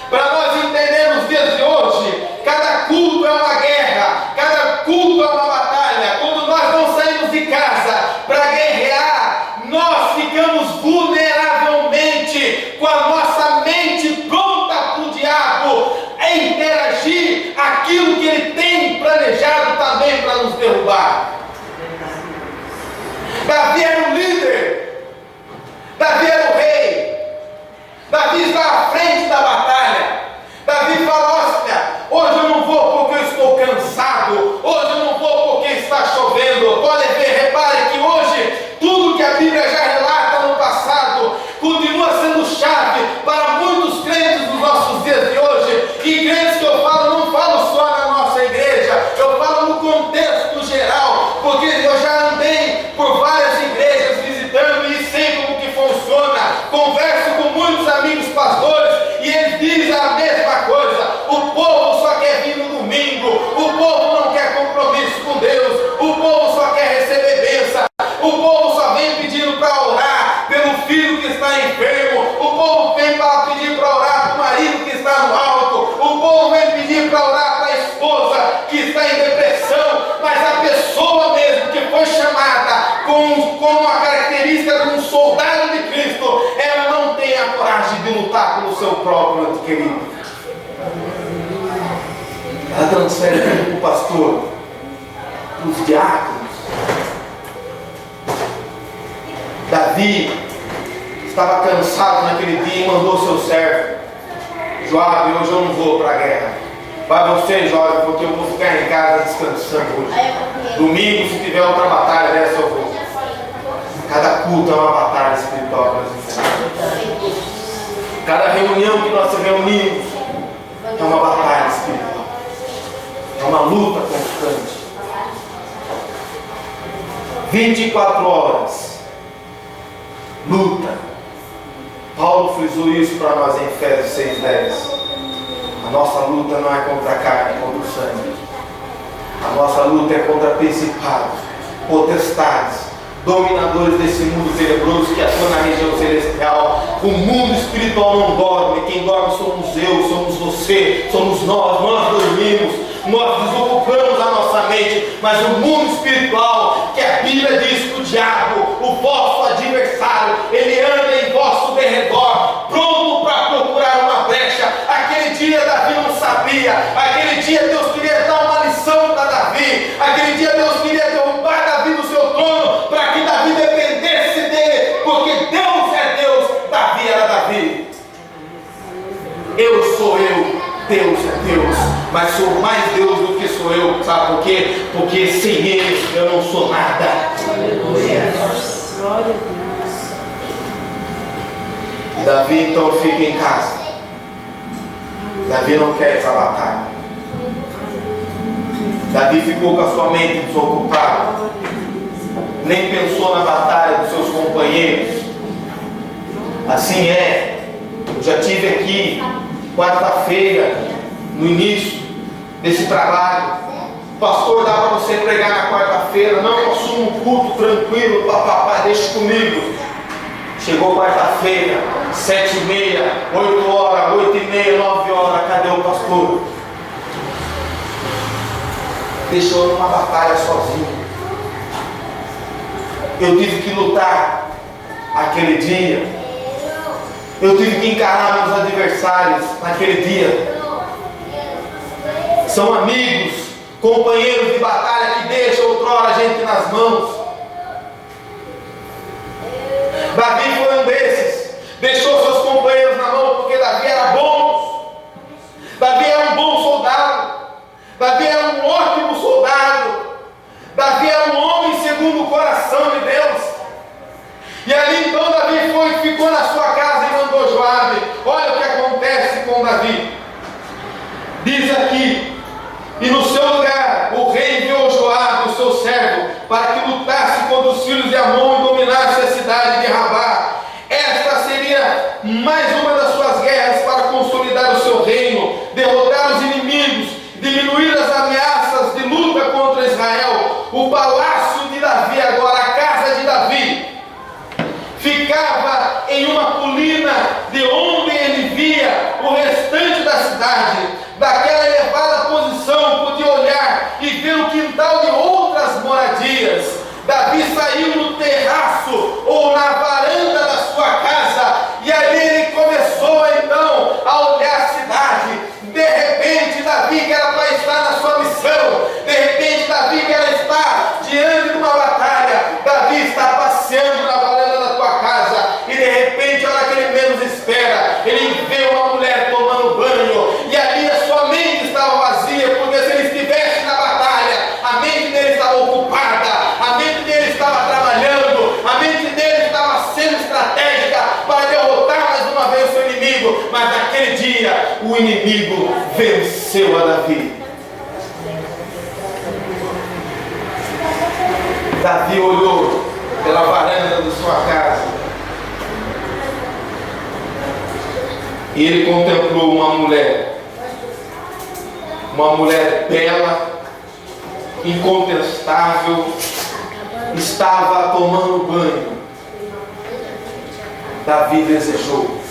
Para nós entendermos os dias de hoje, cada culto é uma guerra, cada culto é uma batalha. Quando nós não saímos de casa para guerrear, nós ficamos vulneravelmente com a nossa mente pronta para o diabo interagir aquilo que ele tem planejado também para nos derrubar. Davi era o líder, Davi era o rei, Davi está à frente da batalha. Davi fala: olha, hoje eu não vou porque eu estou cansado, hoje eu não vou porque está chovendo. Pode ver, repare que hoje tudo que a Bíblia já relata no passado continua sendo chave para muitos crentes dos nossos dias de hoje. E crentes que eu falo, não falo só na nossa igreja, eu falo no contexto geral, porque eu já andei por várias igrejas visitando e sei como que funciona. Converso com muitos amigos pastores e eles dizem a mesma coisa: o povo só quer vir no domingo, o povo não quer compromisso com Deus, o povo só quer receber bênção, o povo só vem pedindo para orar pelo filho que está enfermo, o povo vem para pedir para orar para o marido que está no alto, o povo vem pedir para orar para a esposa que está em depressão. Mas a pessoa mesmo que foi chamada com a característica de um soldado de Cristo, ela não tem a coragem de lutar pelo seu próprio ente querido. Ela transfere tudo para o pastor, para os diáconos. Davi estava cansado naquele dia e mandou seu servo: Joabe, hoje eu não vou para a guerra. Vai você, Joabe, porque eu vou ficar em casa descansando hoje. Domingo, se tiver outra batalha dessa, eu vou. Cada culto é uma batalha espiritual que nós enfrentamos. Cada reunião que nós reunimos é uma batalha espiritual. É uma luta constante. 24 horas. Luta. Paulo frisou isso para nós em Efésios 6:10. A nossa luta não é contra a carne, é contra o sangue. A nossa luta é contra principados, potestades, dominadores desse mundo tenebroso que atuam na região celestial. O mundo espiritual não dorme. Quem dorme somos eu, somos você, somos nós. Nós dormimos, nós desocupamos a nossa mente. Mas o mundo espiritual, que a Bíblia diz que o diabo, o vosso adversário, ele anda em vosso derredor, pronto para procurar uma brecha. Aquele dia Davi não sabia. Aquele dia Deus queria dar uma lição para Davi. Aquele dia Deus queria derrubar Davi do seu trono para que Davi dependesse dele, porque Deus é Deus, Davi era Davi. Eu sou eu, Deus é Deus, mas sou mais Deus do que sou eu. Sabe por quê? Porque sem ele eu não sou nada. E Davi então fica em casa. Davi não quer essa batalha. Davi ficou com a sua mente desocupada, nem pensou na batalha dos seus companheiros. Assim é. Eu já tive aqui, quarta-feira, no início desse trabalho. Pastor, dá para você pregar na quarta-feira? Não, eu assumo um culto tranquilo, papapá, deixa comigo. Chegou quarta-feira, 7h30, 8h, 8h30, 9h, cadê o pastor? Deixou numa batalha sozinho. Eu tive que lutar aquele dia. Eu tive que encarar meus adversários naquele dia. São amigos, companheiros de batalha que deixam outrora a gente nas mãos. Davi foi um desses. Deixou seus companheiros na mão porque Davi era bom. Davi era um bom soldado. Davi era um ótimo soldado. Davi era um homem segundo o coração de Deus. E ali então Davi ficou na sua casa e mandou Joabe. Olha o que acontece com Davi. Diz aqui: e no seu lugar o rei enviou Joabe, o seu servo, para que lutasse contra os filhos de Amon e dominasse a cidade de Rabá. Esta seria mais uma das suas guerras para consolidar o seu reino, derrotar os inimigos, diminuir as ameaças de luta contra Israel. O palácio de Davi, agora a casa de Davi, ficava em uma colina de onde ele via o restante da cidade. Daquela elevada posição podia olhar e ver o quintal de outras moradias. Davi saiu no terraço ou na varanda da sua casa e ali ele começou então a olhar a cidade. De repente Davi, que era para estar na sua missão, de repente Davi, que era estar diante de uma batalha, Davi está passeando na varanda da tua casa e de repente, a hora que ele menos espera, ele vê uma mulher tomando banho e ali a sua mente estava vazia, porque se ele estivesse na batalha, a mente dele estava ocupada, a mente dele estava trabalhando, a mente dele estava sendo estratégica para derrotar mais uma vez o seu inimigo. Mas naquele dia o inimigo venceu a Davi. Davi olhou pela varanda da sua casa e ele contemplou uma mulher bela, incontestável, estava tomando banho. Davi desejou.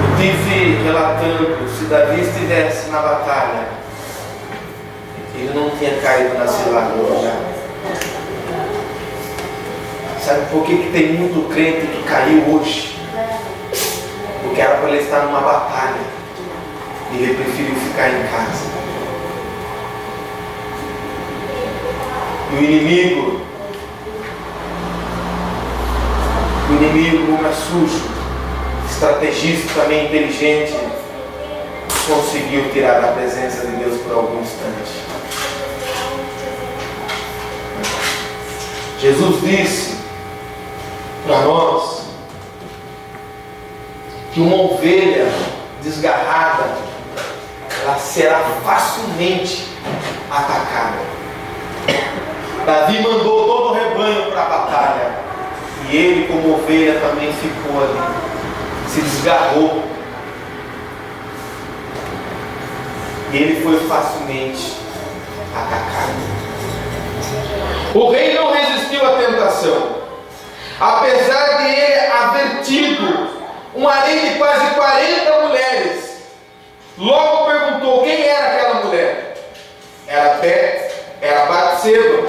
Eu tive relatando, se Davi estivesse na batalha, ele não tinha caído na cilada já. Sabe por que tem muito crente que caiu hoje? Porque era para ele estar numa batalha e ele preferiu ficar em casa. E o inimigo, como é sujo, estrategista, também inteligente, conseguiu tirar da presença de Deus por algum instante. Jesus disse para nós que uma ovelha desgarrada, ela será facilmente atacada. Davi mandou todo o rebanho para a batalha e ele, como ovelha, também ficou ali, se desgarrou e ele foi facilmente atacado. O rei não resistiu à tentação, apesar de ele haver tido um harém de quase 40 mulheres. Logo perguntou quem era aquela mulher. Era Batseba,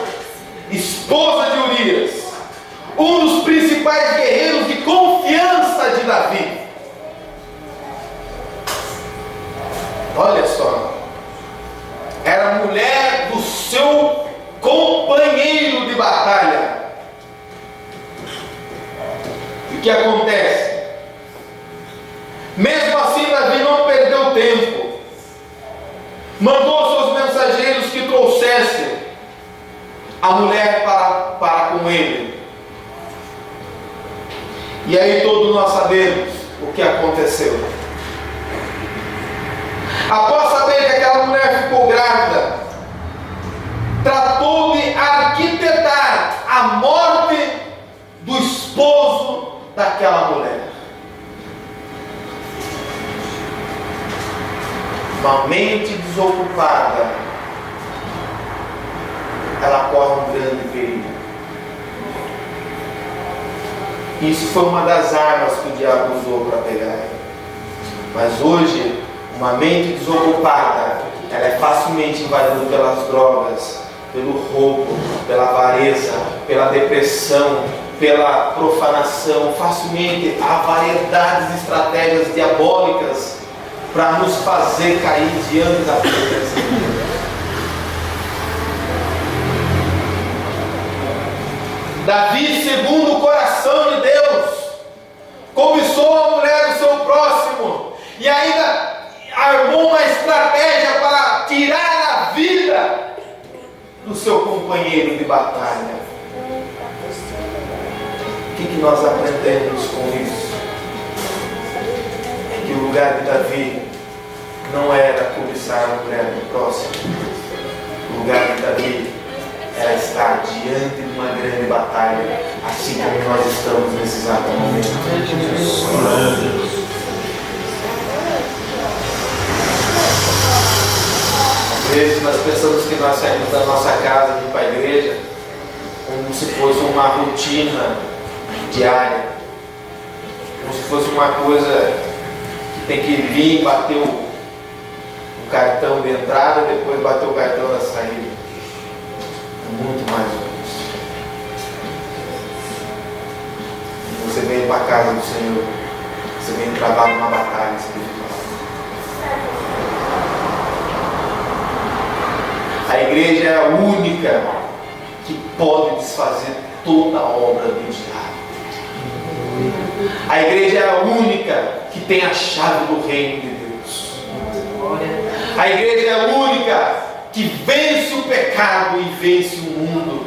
esposa de Urias, um dos principais guerreiros de confiança de Davi. Olha só, era mulher do seu companheiro de batalha. E o que acontece? Mesmo assim, Davi não perdeu tempo. Mandou seus mensageiros que trouxessem a mulher para com ele. E aí todos nós sabemos o que aconteceu. Após saber que aquela mulher ficou grávida, a morte do esposo daquela mulher. Uma mente desocupada, ela corre um grande perigo. Isso foi uma das armas que o diabo usou para pegar ela. Mas hoje, uma mente desocupada, ela é facilmente invadida pelas drogas, pelo roubo, pela avareza, pela depressão, pela profanação. Facilmente há variedades de estratégias diabólicas para nos fazer cair diante da presença de Deus. Davi, segundo o coração de Deus, cobiçou a mulher do seu próximo e ainda armou uma estratégia para tirar a vida do seu companheiro de batalha. O que nós aprendemos com isso? É que o lugar de Davi não era cobiçar a mulher do próximo. O lugar de Davi era estar diante de uma grande batalha, assim como nós estamos nesse exato momento. Às vezes nós pensamos que nós saímos da nossa casa e ir para a igreja como se fosse uma rotina diária, como se fosse uma coisa que tem que vir, bater o cartão de entrada e depois bater o cartão da saída. Muito mais do que isso. Você vem para a casa do Senhor, você vem trabalhar numa batalha espiritual. A igreja é a única que pode desfazer toda a obra do diabo. A igreja é a única que tem a chave do reino de Deus. A igreja é a única que vence o pecado e vence o mundo.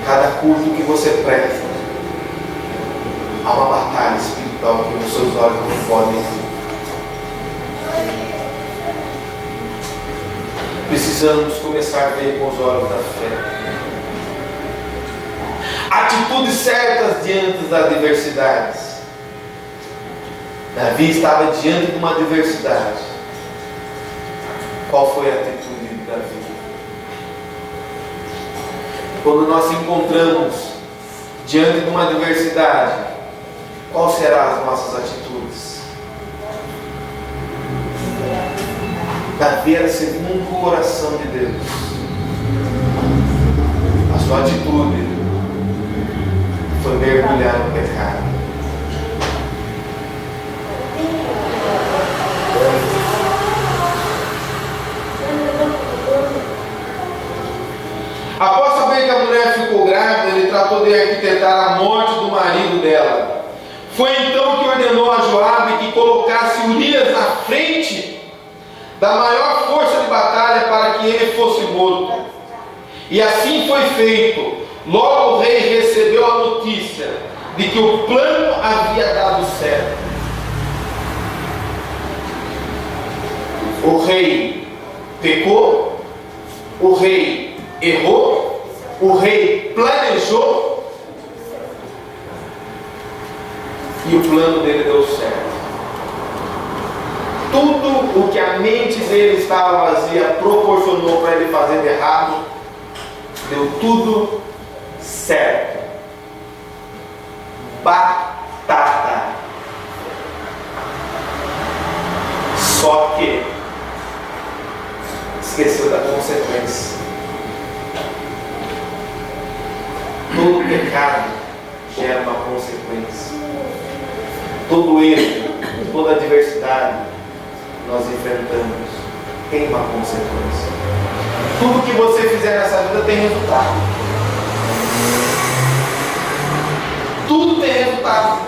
Cada culto que você presta, há uma batalha espiritual que os seus olhos não podem ver. Precisamos começar a ver com os olhos da fé. Atitudes certas diante das adversidades. Davi estava diante de uma adversidade. Qual foi a atitude de Davi? Quando nós nos encontramos diante de uma adversidade, qual serão as nossas atitudes? Davi era segundo o coração de Deus. A sua atitude foi mergulhar no pecado. Após saber que a mulher ficou grávida, ele tratou de arquitetar a morte do marido dela. Foi então que ordenou a Joabe que colocasse Urias na frente da maior força de batalha para que ele fosse morto. E assim foi feito. Logo o rei recebeu a notícia de que o plano havia dado certo. O rei pecou, o rei errou, o rei planejou e o plano dele deu certo. Tudo o que a mente dele estava vazia proporcionou para ele fazer de errado, deu tudo certo. Batata. Só que esqueceu da consequência. Todo pecado gera uma consequência. Todo erro, toda adversidade que nós enfrentamos tem uma consequência. Tudo que você fizer nessa vida tem resultado. Tudo tem resultado.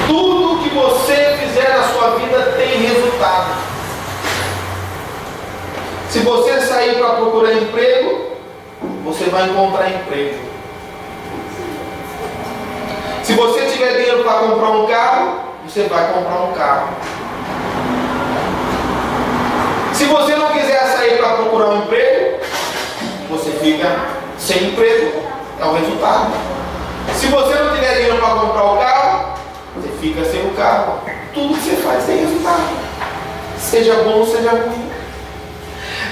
Tudo que você fizer na sua vida tem resultado. Se você sair para procurar emprego, você vai encontrar emprego. Se você tiver dinheiro para comprar um carro, você vai comprar um carro. Se você não quiser sair para procurar um emprego, você fica sem emprego. É o resultado. Se você não tiver dinheiro para comprar o carro, você fica sem o carro. Tudo que você faz tem resultado. Seja bom, seja ruim.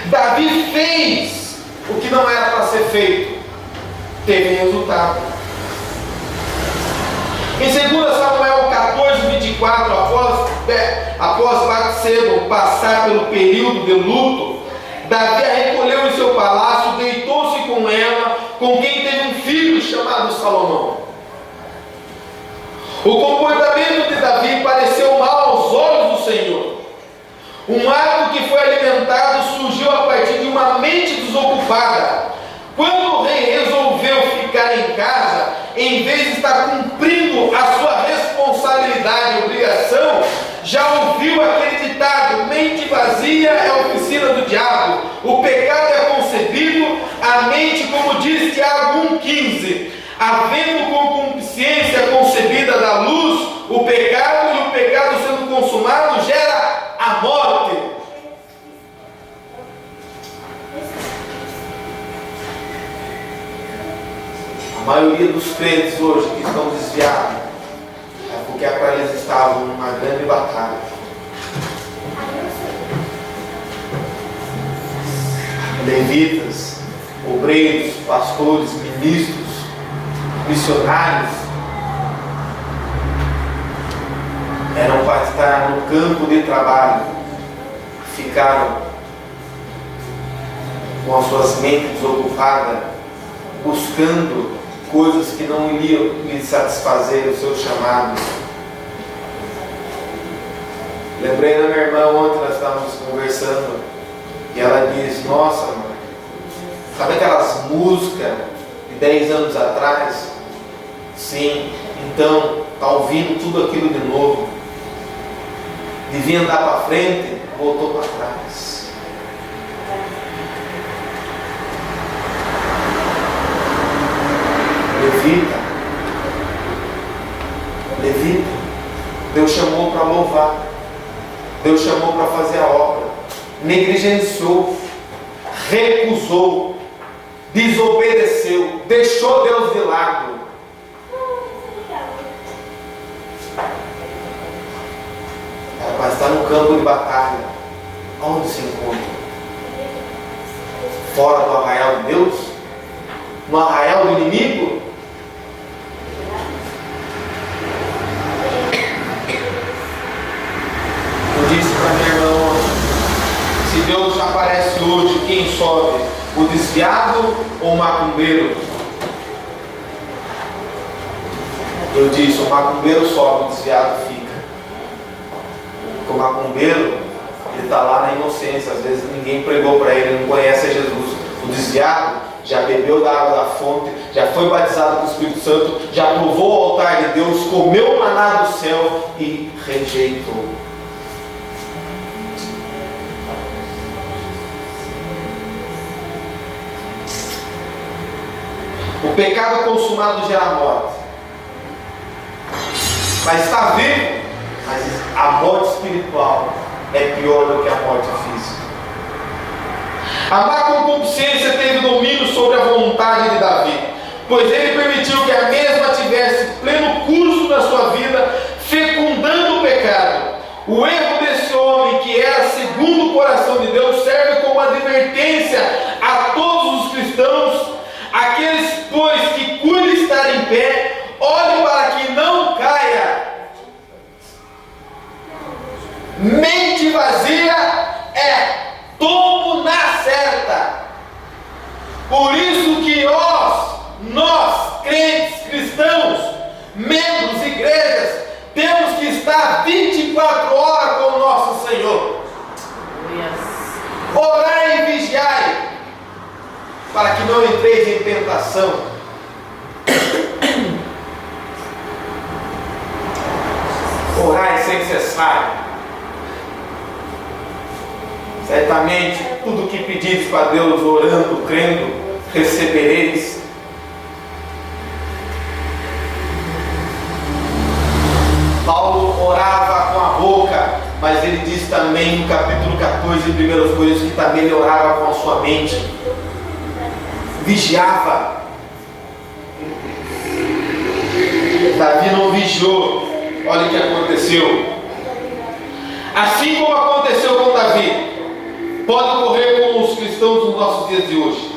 Davi fez o que não era para ser feito. Teve resultado. Em 2 Samuel 14, 24, após Batseba passar pelo período de luto, Davi a recolheu em seu palácio, deitou-se com ela, com quem teve um filho chamado Salomão. O comportamento de Davi pareceu mal aos olhos do Senhor. Um ato que foi alimentado surgiu a partir de uma mente desocupada. Quando o rei resolveu ficar em casa, em vez de estar cumprindo a sua responsabilidade e obrigação, já ouviu aquele ditado: mente vazia é a oficina do diabo, o pecado é concebido, a mente, como diz Tiago 1,15, havendo concupiscência concebida da luz, o pecado, e o pecado sendo consumado gera a morte. A maioria dos crentes hoje que estão desviados é porque eles estavam numa grande batalha. Levitas, obreiros, pastores, ministros, missionários eram para estar no campo de trabalho, ficaram com as suas mentes desocupadas, buscando coisas que não iriam lhe satisfazer o seu chamado. Lembrei da minha irmã ontem, nós estávamos conversando, e ela diz: nossa, mãe, sabe aquelas músicas de 10 anos atrás? Sim, então está ouvindo tudo aquilo de novo. Devia andar para frente, voltou para trás. Levita, Deus chamou para louvar, Deus chamou para fazer a obra, negligenciou, recusou, desobedeceu, deixou Deus de lado. Era para estar no campo de batalha. Onde se encontra? Fora do arraial de Deus? No arraial do inimigo? Eu disse para minha irmã: se Deus aparece hoje, quem sobe? O desviado ou o macumbeiro? Eu disse: o macumbeiro sobe, o desviado fica. O macumbeiro, ele está lá na inocência, às vezes ninguém pregou para ele, não conhece a Jesus. O desviado já bebeu da água da fonte, já foi batizado com o Espírito Santo, já provou o altar de Deus, comeu o maná do céu e rejeitou. O pecado consumado gera morte. Mas está vivo, mas a morte espiritual é pior do que a morte física. A má concupiscência teve domínio sobre a vontade de Davi, pois ele permitiu que a mesma tivesse pleno curso na sua vida, fecundando o pecado. O erro desse homem, que era segundo o coração de Deus, serve como advertência a todos os cristãos. Aqueles, pois, que cuidam estar em pé, olhem para que não caia. Mente vazia é tombo na certa. Por isso que nós crentes cristãos, membros, igrejas, temos que estar 24 horas com o nosso Senhor. Orai e vigiai, para que não entreis em tentação. Orai sem cessar. Certamente, tudo que pedis para Deus, orando, crendo, recebereis. Paulo orava com a boca, mas ele diz também no capítulo 14 de 1 Coríntios que também ele orava com a sua mente, vigiava. Davi não vigiou. Olha o que aconteceu. Assim como aconteceu com Davi, pode ocorrer com os cristãos nos nossos dias de hoje.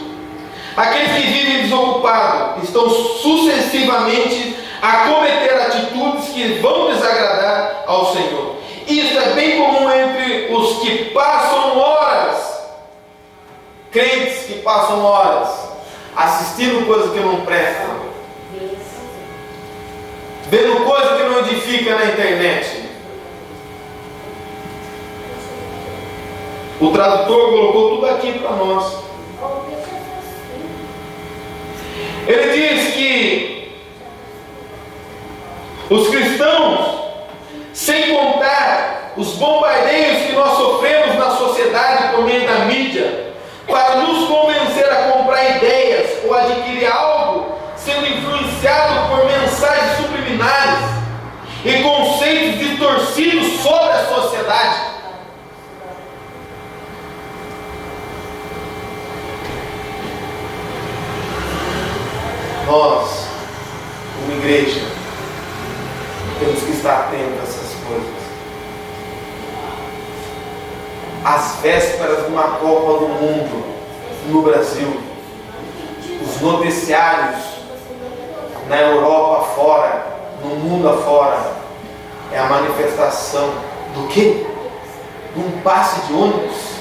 Aqueles que vivem desocupados estão sucessivamente a cometer atitudes que vão desagradar ao Senhor. Isso é bem comum entre os que passam horas, crentes que passam horas assistindo coisas que não prestam, vendo coisas que não edificam na internet. O tradutor colocou tudo aqui para nós. Ele diz que os cristãos, sem contar os bombardeios que nós sofremos na sociedade por meio da mídia, para nos convencer a comprar ideias ou adquirir algo, sendo influenciado por mensagens subliminares e conceitos distorcidos sobre a sociedade. Nós, como igreja, temos que estar atentos a essas coisas. As vésperas de uma Copa do Mundo no Brasil, os noticiários na Europa afora, no mundo afora, é a manifestação do quê? De um passe de ônibus.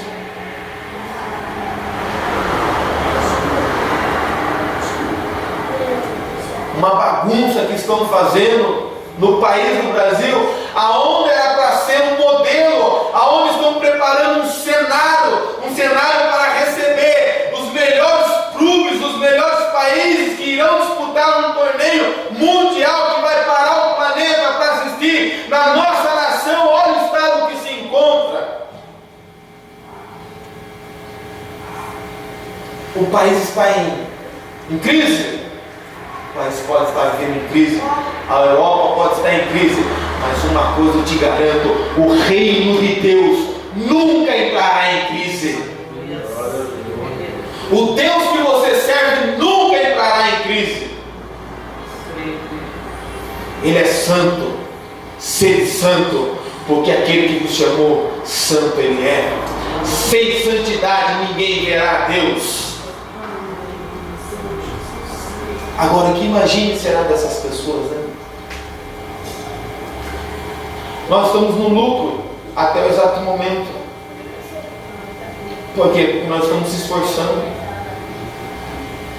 Uma bagunça que estão fazendo no país do Brasil, aonde era para ser um modelo, aonde estão preparando um cenário para receber os melhores clubes, os melhores países que irão disputar um torneio mundial que vai parar o planeta para assistir. Na nossa nação, olha o estado que se encontra. O país está em crise. O país pode estar vivendo em crise, a Europa pode estar em crise, mas uma coisa eu te garanto: o reino de Deus nunca entrará em crise. O Deus que você serve nunca entrará em crise. Ele é santo. Sede santo, porque aquele que vos chamou, santo ele é. Sem santidade ninguém verá a Deus. Agora, que imagine será dessas pessoas, né? Nós estamos no lucro até o exato momento. Por quê? Porque nós estamos se esforçando.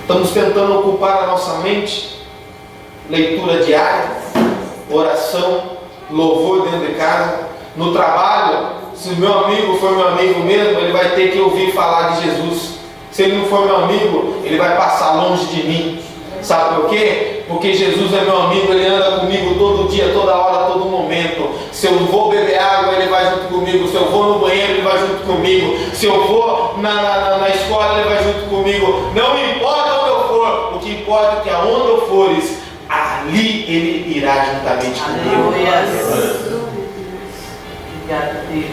Estamos tentando ocupar a nossa mente. Leitura diária, oração, louvor dentro de casa. No trabalho, se o meu amigo for meu amigo mesmo, ele vai ter que ouvir falar de Jesus. Se ele não for meu amigo, ele vai passar longe de mim. Sabe por quê? Porque Jesus é meu amigo, ele anda comigo todo dia, toda hora, todo momento. Se eu vou beber água, ele vai junto comigo. Se eu vou no banheiro, ele vai junto comigo. Se eu vou na escola, ele vai junto comigo. Não importa onde eu for, o que importa é que aonde eu fores, ali ele irá juntamente comigo. Obrigado, Deus.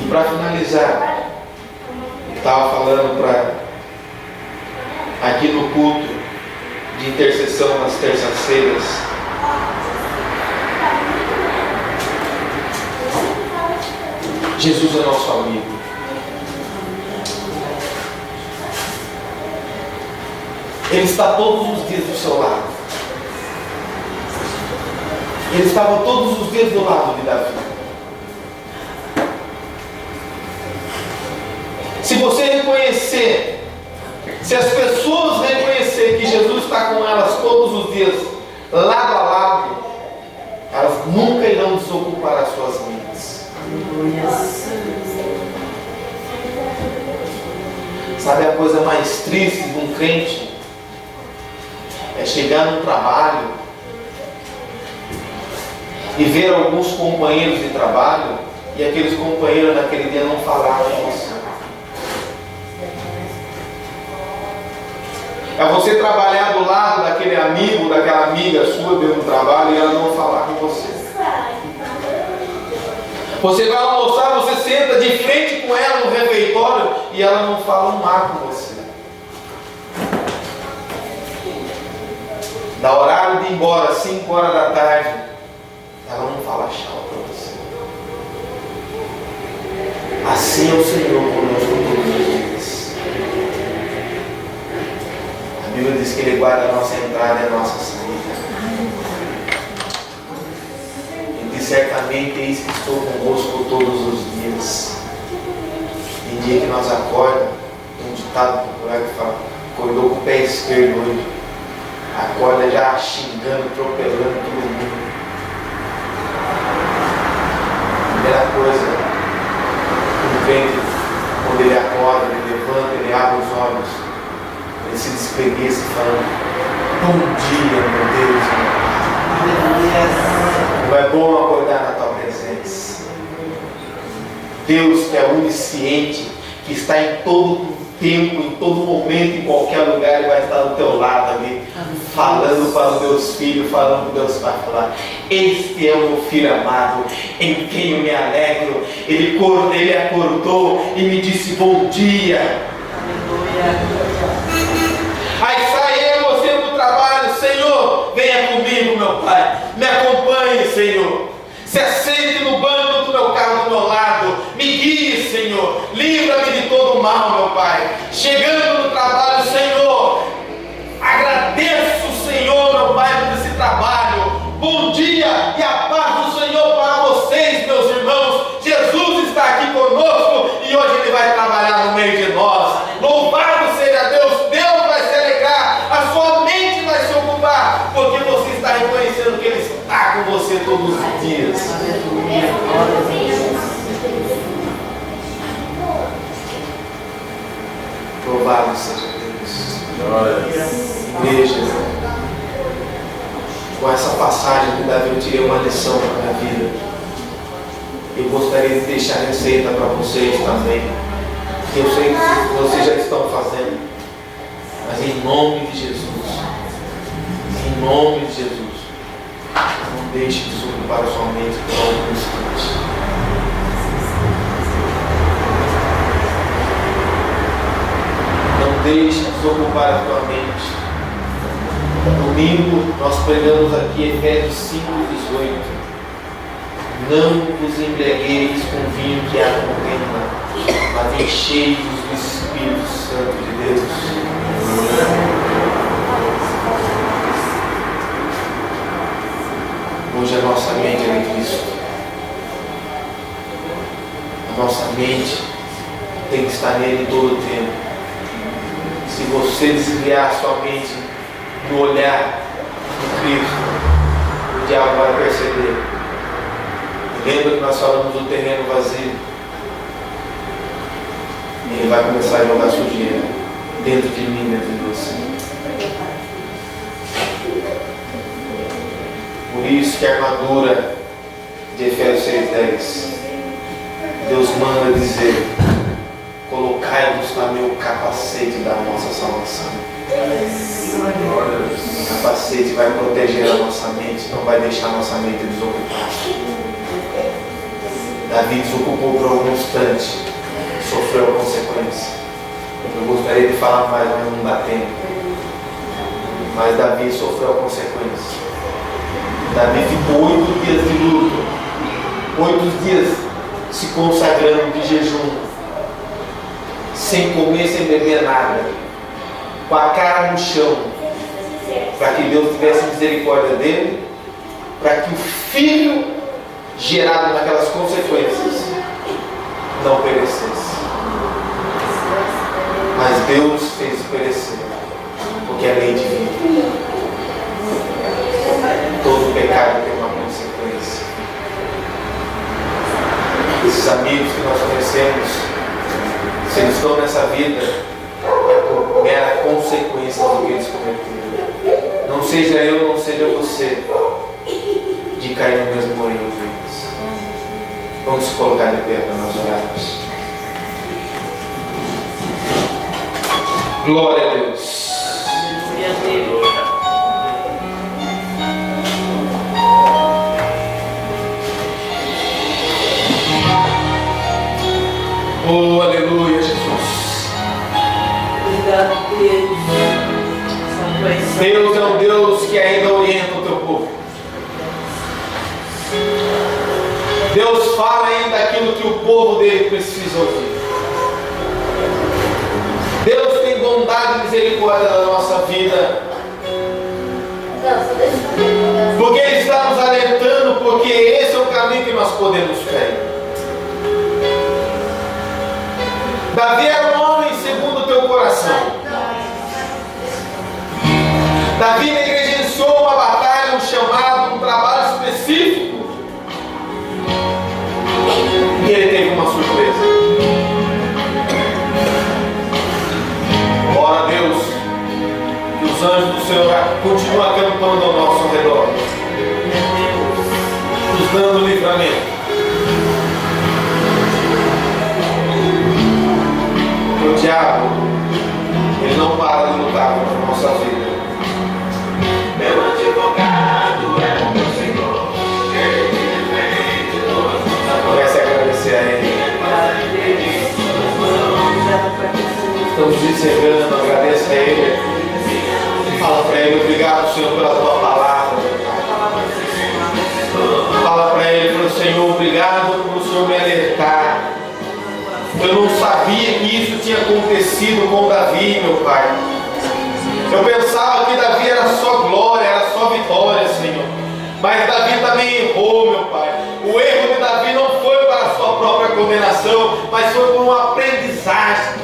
E para finalizar, eu estava falando aqui no culto de intercessão nas terças-feiras. Jesus é nosso amigo. Ele está todos os dias do seu lado. Ele estava todos os dias do lado de Davi. Se você reconhecer, se as pessoas reconhecerem que Jesus está com elas todos os dias, lado a lado, elas nunca irão desocupar as suas mentes. Sabe a coisa mais triste de um crente? É chegar no trabalho e ver alguns companheiros de trabalho e aqueles companheiros naquele dia não falaram com você. É você trabalhar do lado daquele amigo, daquela amiga sua dentro do trabalho e ela não falar com você. Você vai almoçar, você senta de frente com ela no refeitório e ela não fala um A com você. Na horário de ir embora, 5 horas da tarde, ela não fala tchau para você. Assim é o Senhor conosco todos os dias. A Bíblia diz que Ele guarda a nossa entrada e a nossa saída. E diz certamente: eis que estou convosco todos os dias. Em dia que nós acordamos, tem um ditado popular que fala: acordou com o pé esquerdo hoje. Acorda já xingando, atropelando todo mundo. Primeira coisa, um crente, quando ele acorda, ele levanta, ele abre os olhos, ele se despreguiça falando: bom dia, meu Deus. Como é bom acordar na tua presença. Deus, que é onisciente, que está em todo tempo, em todo momento, em qualquer lugar, Ele vai estar do teu lado ali, falando para os teus filhos, falando para Deus vai falar: este é o meu filho amado, em quem eu me alegro. Ele acordou e me disse bom dia. Aí sai eu, você do trabalho: Senhor, venha comigo, meu Pai, me acompanhe, Senhor. Se assente no banco do meu carro do meu lado, me guie, Senhor, livra-me de todo mal, meu Pai. Chegando no trabalho, Senhor, agradeço, Senhor, meu Pai, por esse trabalho. Bom dia e a paz do Senhor para vocês, meus irmãos. Jesus está aqui conosco e hoje Ele vai trabalhar no meio de nós. Louvado seja Deus, Deus vai se alegrar, a sua mente vai se ocupar, porque você está reconhecendo que Ele está com você todos os dias. Louvado seja Deus. Igreja, com essa passagem que Davi, eu tirei uma lição para a minha vida. Eu gostaria de deixar receita para vocês também. Eu sei que vocês já estão fazendo, mas em nome de Jesus, em nome de Jesus, não deixe de desocupar a sua mente por algum instante. Não deixe de desocupar a tua mente. Domingo nós pregamos aqui Efésios 5:18. Não vos embriagueis com vinho que há contenda, mas enchei-vos do Espírito Santo de Deus. Hoje a nossa mente é em Cristo. A nossa mente tem que estar nele todo o tempo. Se você desviar a sua mente do olhar de Cristo, o diabo vai perceber. Lembra que nós falamos do terreno vazio? E ele vai começar a jogar sujeira dentro de mim, dentro de você. Por isso que a armadura de Efésios 6:10, Deus manda dizer: colocai-vos também o capacete da nossa salvação. O capacete vai proteger a nossa mente, não vai deixar a nossa mente desocupada. Davi desocupou por algum instante, sofreu a consequência. Eu gostaria de falar mais, mas não dá tempo. Mas Davi sofreu a consequência. Davi ficou 8 dias de luto, 8 dias se consagrando de jejum, sem comer, sem beber nada, com a cara no chão, para que Deus tivesse misericórdia dele, para que o filho gerado naquelas consequências não perecesse. Mas Deus fez perecer, porque é lei divina. Todo pecado tem uma consequência. Esses amigos que nós conhecemos, se eles estão nessa vida, é por mera consequência do que eles cometeram. Não seja eu, não seja você, de cair no mesmo moinho deles. Vamos se colocar de pé para nós orarmos. Glória a Deus. Glória a Deus. Oh, aleluia, Jesus. Obrigado, Deus. Essa tua Deus é um Deus que ainda orienta o teu povo. Deus fala ainda aquilo que o povo dele precisa ouvir. Deus tem bondade e misericórdia na nossa vida. Porque Ele está nos alertando, porque esse é o caminho que nós podemos cair. Davi era um homem segundo o teu coração. Davi negligenciou uma batalha, um chamado, um trabalho específico. E ele teve uma surpresa. Ora, Deus, que os anjos do Senhor continuem acampando ao nosso redor, nos dando livramento. O diabo, ele não para de lutar contra a nossa vida. Meu advogado é o meu Senhor. Comece a agradecer a Ele. Estamos encerrando, agradeça a Ele. Fala para Ele, obrigado, Senhor, pela tua palavra. Fala para Ele, meu Senhor, obrigado por o Senhor me alertar. Eu não sabia que isso tinha acontecido com Davi, meu Pai. Eu pensava que Davi era só glória, era só vitória, Senhor. Mas Davi também errou, meu Pai. O erro de Davi não foi para a sua própria condenação, mas foi por uma aprendizagem.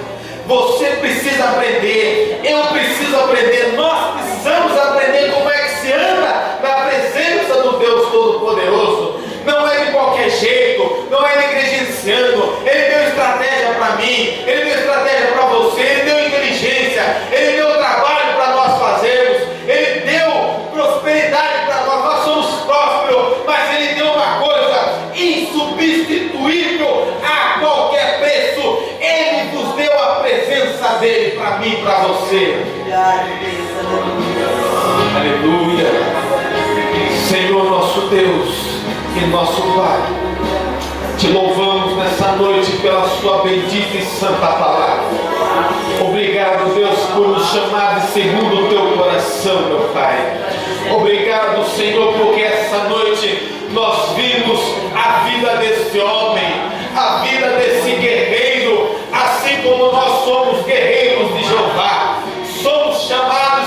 Você precisa aprender, eu preciso aprender, nós precisamos aprender como é que se anda na presença do Deus Todo-Poderoso. Não é de qualquer jeito, não é negligenciando. Ele deu estratégia para mim, Ele deu estratégia para você, Ele deu inteligência, Ele deu trabalho para nós fazermos, Ele deu prosperidade para nós, nós somos prósperos, mas Ele deu uma coisa insubstituível a qualquer preço. Ele nos deu a presença dEle para mim e para você. Aleluia. Senhor nosso Deus e nosso Pai, te louvamos nessa noite pela sua bendita e santa palavra. Obrigado, Deus, por nos chamar de segundo o teu coração, meu Pai. Obrigado, Senhor, porque essa noite nós vimos a vida desse homem, a vida desse guerreiro, assim como nós somos guerreiros de Jeová. Somos chamados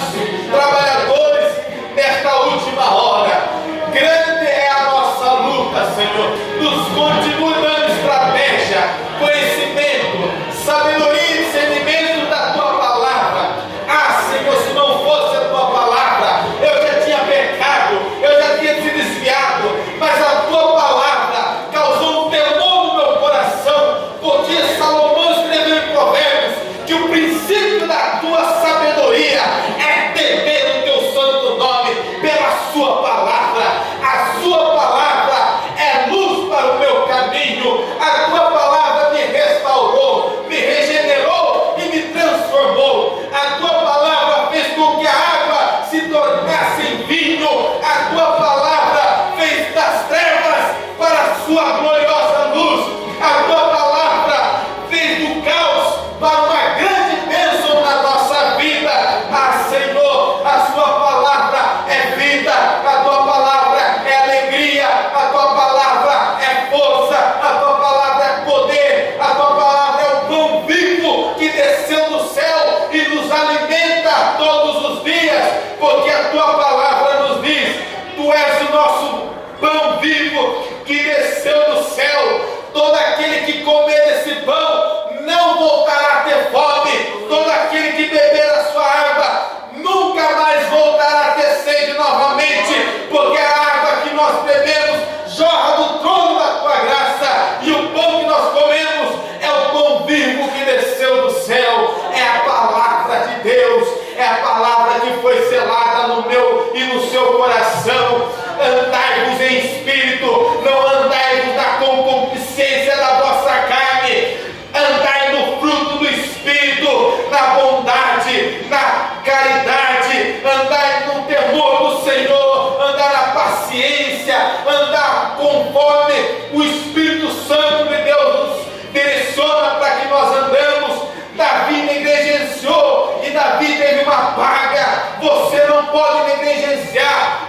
trabalhadores desta última hora. Grande é a nossa luta, Senhor. Nos continue dando estratégia, conhecimento, sabedoria e discernimento da tua palavra. Ah, Senhor, se não fosse a tua palavra, eu já tinha pecado, eu já tinha se desviado, mas a tua palavra causou um temor no meu coração.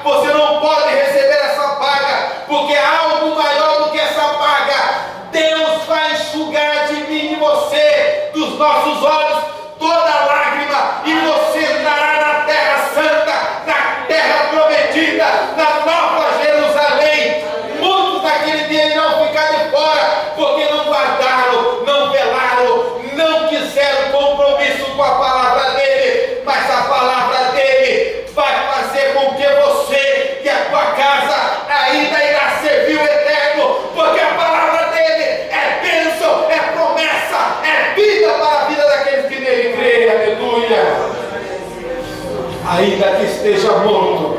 Você não pode receber essa paga, porque há algo maior do que essa paga. Deus vai enxugar de mim e você, dos nossos olhos, toda lágrima, e você entrará na terra santa, na terra prometida, na nova Jerusalém. Muitos naquele dia irão ficar de fora, porque não guardaram, não velaram, não quiseram compromisso com a palavra dele. Mas a palavra dele vai fazer com que você e a tua casa ainda irá servir o eterno, porque a palavra dele é bênção, é promessa, é vida para a vida daqueles que nele creem. Aleluia. Ainda que esteja morto,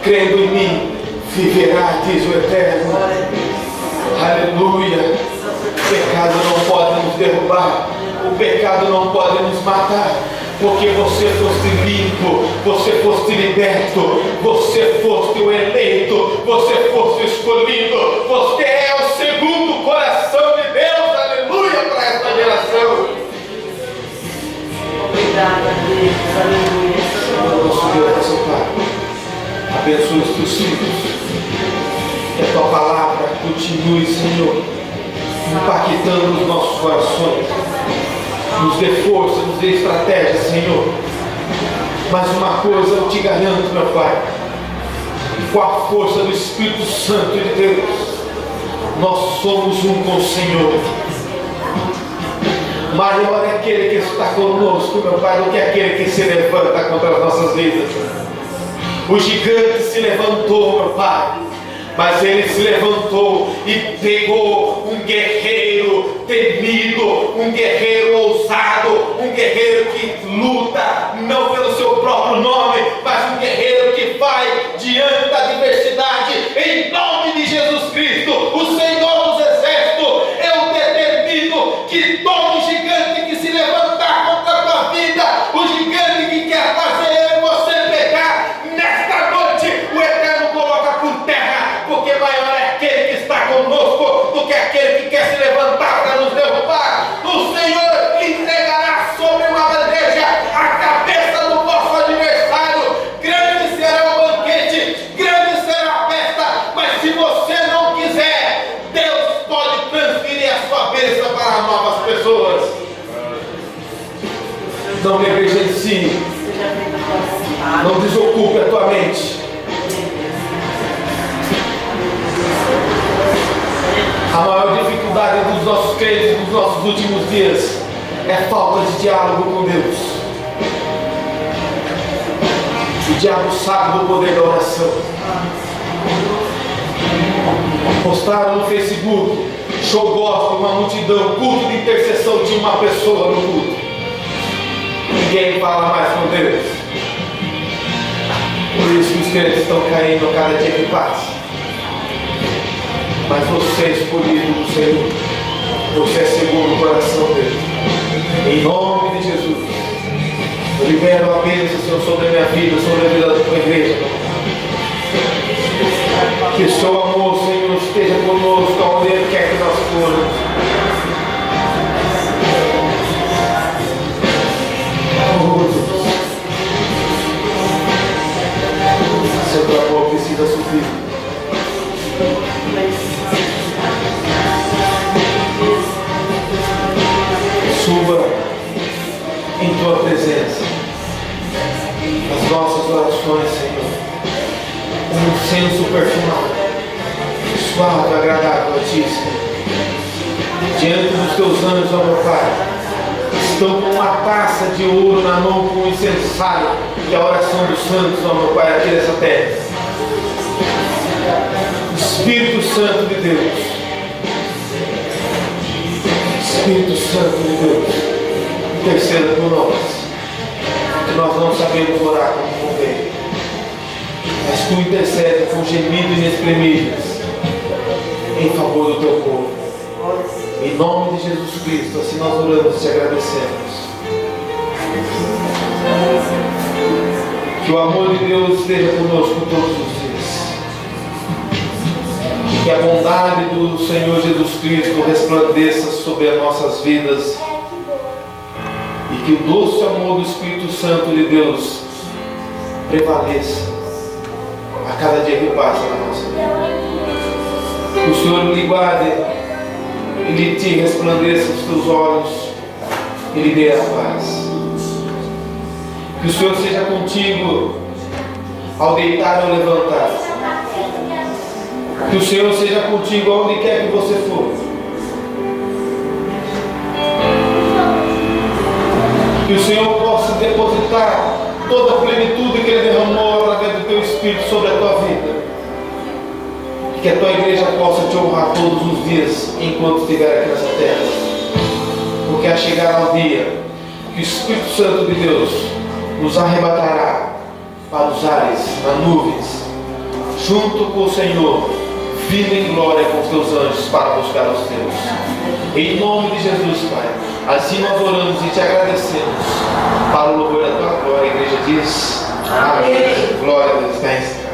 crendo em mim, viverá, diz o eterno. Aleluia. O pecado não pode nos derrubar, o pecado não pode nos matar, porque você foste limpo, você foste liberto, você foste o eleito, você foste escolhido, você é o segundo coração de Deus. Aleluia, para esta geração. Obrigada, Deus. Aleluia. Nosso Deus, nosso Pai, abençoe os teus filhos, que a tua palavra continue, Senhor, impactando os nossos corações. Nos dê força, nos dê estratégia, Senhor. Mas uma coisa eu te garanto, meu Pai, com a força do Espírito Santo de Deus, nós somos um com o Senhor. Maior é aquele que está conosco, meu Pai, do que aquele que se levanta contra as nossas vidas. O gigante se levantou, meu Pai, mas ele se levantou e pegou um guerreiro temido, um guerreiro ousado, um guerreiro que luta não pelo seu próprio nome, mas um guerreiro que vai diante da adversidade. Em nome de Jesus Cristo, o Senhor dos Exércitos, eu determino que todo gigante que se levantar contra a tua vida, o gigante que quer fazer você pecar, nesta noite o Eterno coloca por terra, porque maior é aquele que está conosco do que aquele que quer se levantar para nos derrubar. O Senhor entregará sobre uma bandeja a cabeça do vosso adversário. Grande será o banquete, grande será a festa, mas se você não quiser, Deus pode transferir a sua bênção para novas pessoas. Não negligencie, não desocupe a tua mente. A maior dificuldade dos nossos crentes nos nossos últimos dias é falta de diálogo com Deus. O diabo sabe do poder da oração. Postaram no Facebook, show gospel, uma multidão, culto de intercessão de uma pessoa no culto. Ninguém fala mais com Deus. Por isso que os crentes estão caindo cada dia que passa. Mas você é escolhido do Senhor, você é segundo o coração dele. Em nome de Jesus, eu libero a bênção, Senhor, sobre a minha vida, sobre a vida da tua igreja. Que o seu amor, Senhor, esteja conosco aonde Ele quer que nós formos. Oh, Deus. Seu amor precisa subir. Suba em tua presença as nossas orações, Senhor, como um incenso perfumado, suave, agradável a ti, Senhor. Diante dos teus anjos, ó meu Pai, estão com uma taça de ouro na mão com um incensário, que é a oração dos santos, ó meu Pai, aqui nessa terra. Espírito Santo de Deus, Espírito Santo de Deus, interceda por nós, que nós não sabemos orar como convém, mas tu intercede com gemidos inexprimíveis em favor do teu povo. Em nome de Jesus Cristo, assim nós oramos e te agradecemos. Que o amor de Deus esteja conosco todos os dias. Que a bondade do Senhor Jesus Cristo resplandeça sobre as nossas vidas e que o doce amor do Espírito Santo de Deus prevaleça a cada dia que passa na nossa vida. Que o Senhor lhe guarde, Ele te resplandeça os teus olhos, Ele dê a paz. Que o Senhor seja contigo ao deitar ou levantar. Que o Senhor seja contigo onde quer que você for. Que o Senhor possa depositar toda a plenitude que Ele derramou através do Teu Espírito sobre a tua vida. E que a tua igreja possa te honrar todos os dias enquanto estiver aqui nessa terra. Porque a chegar ao dia que o Espírito Santo de Deus nos arrebatará para os ares, nas nuvens, junto com o Senhor, vindo em glória com os teus anjos para buscar os teus. Em nome de Jesus, Pai, assim nós oramos e te agradecemos para o louvor da tua glória. A igreja diz: amém. Glória a Deus.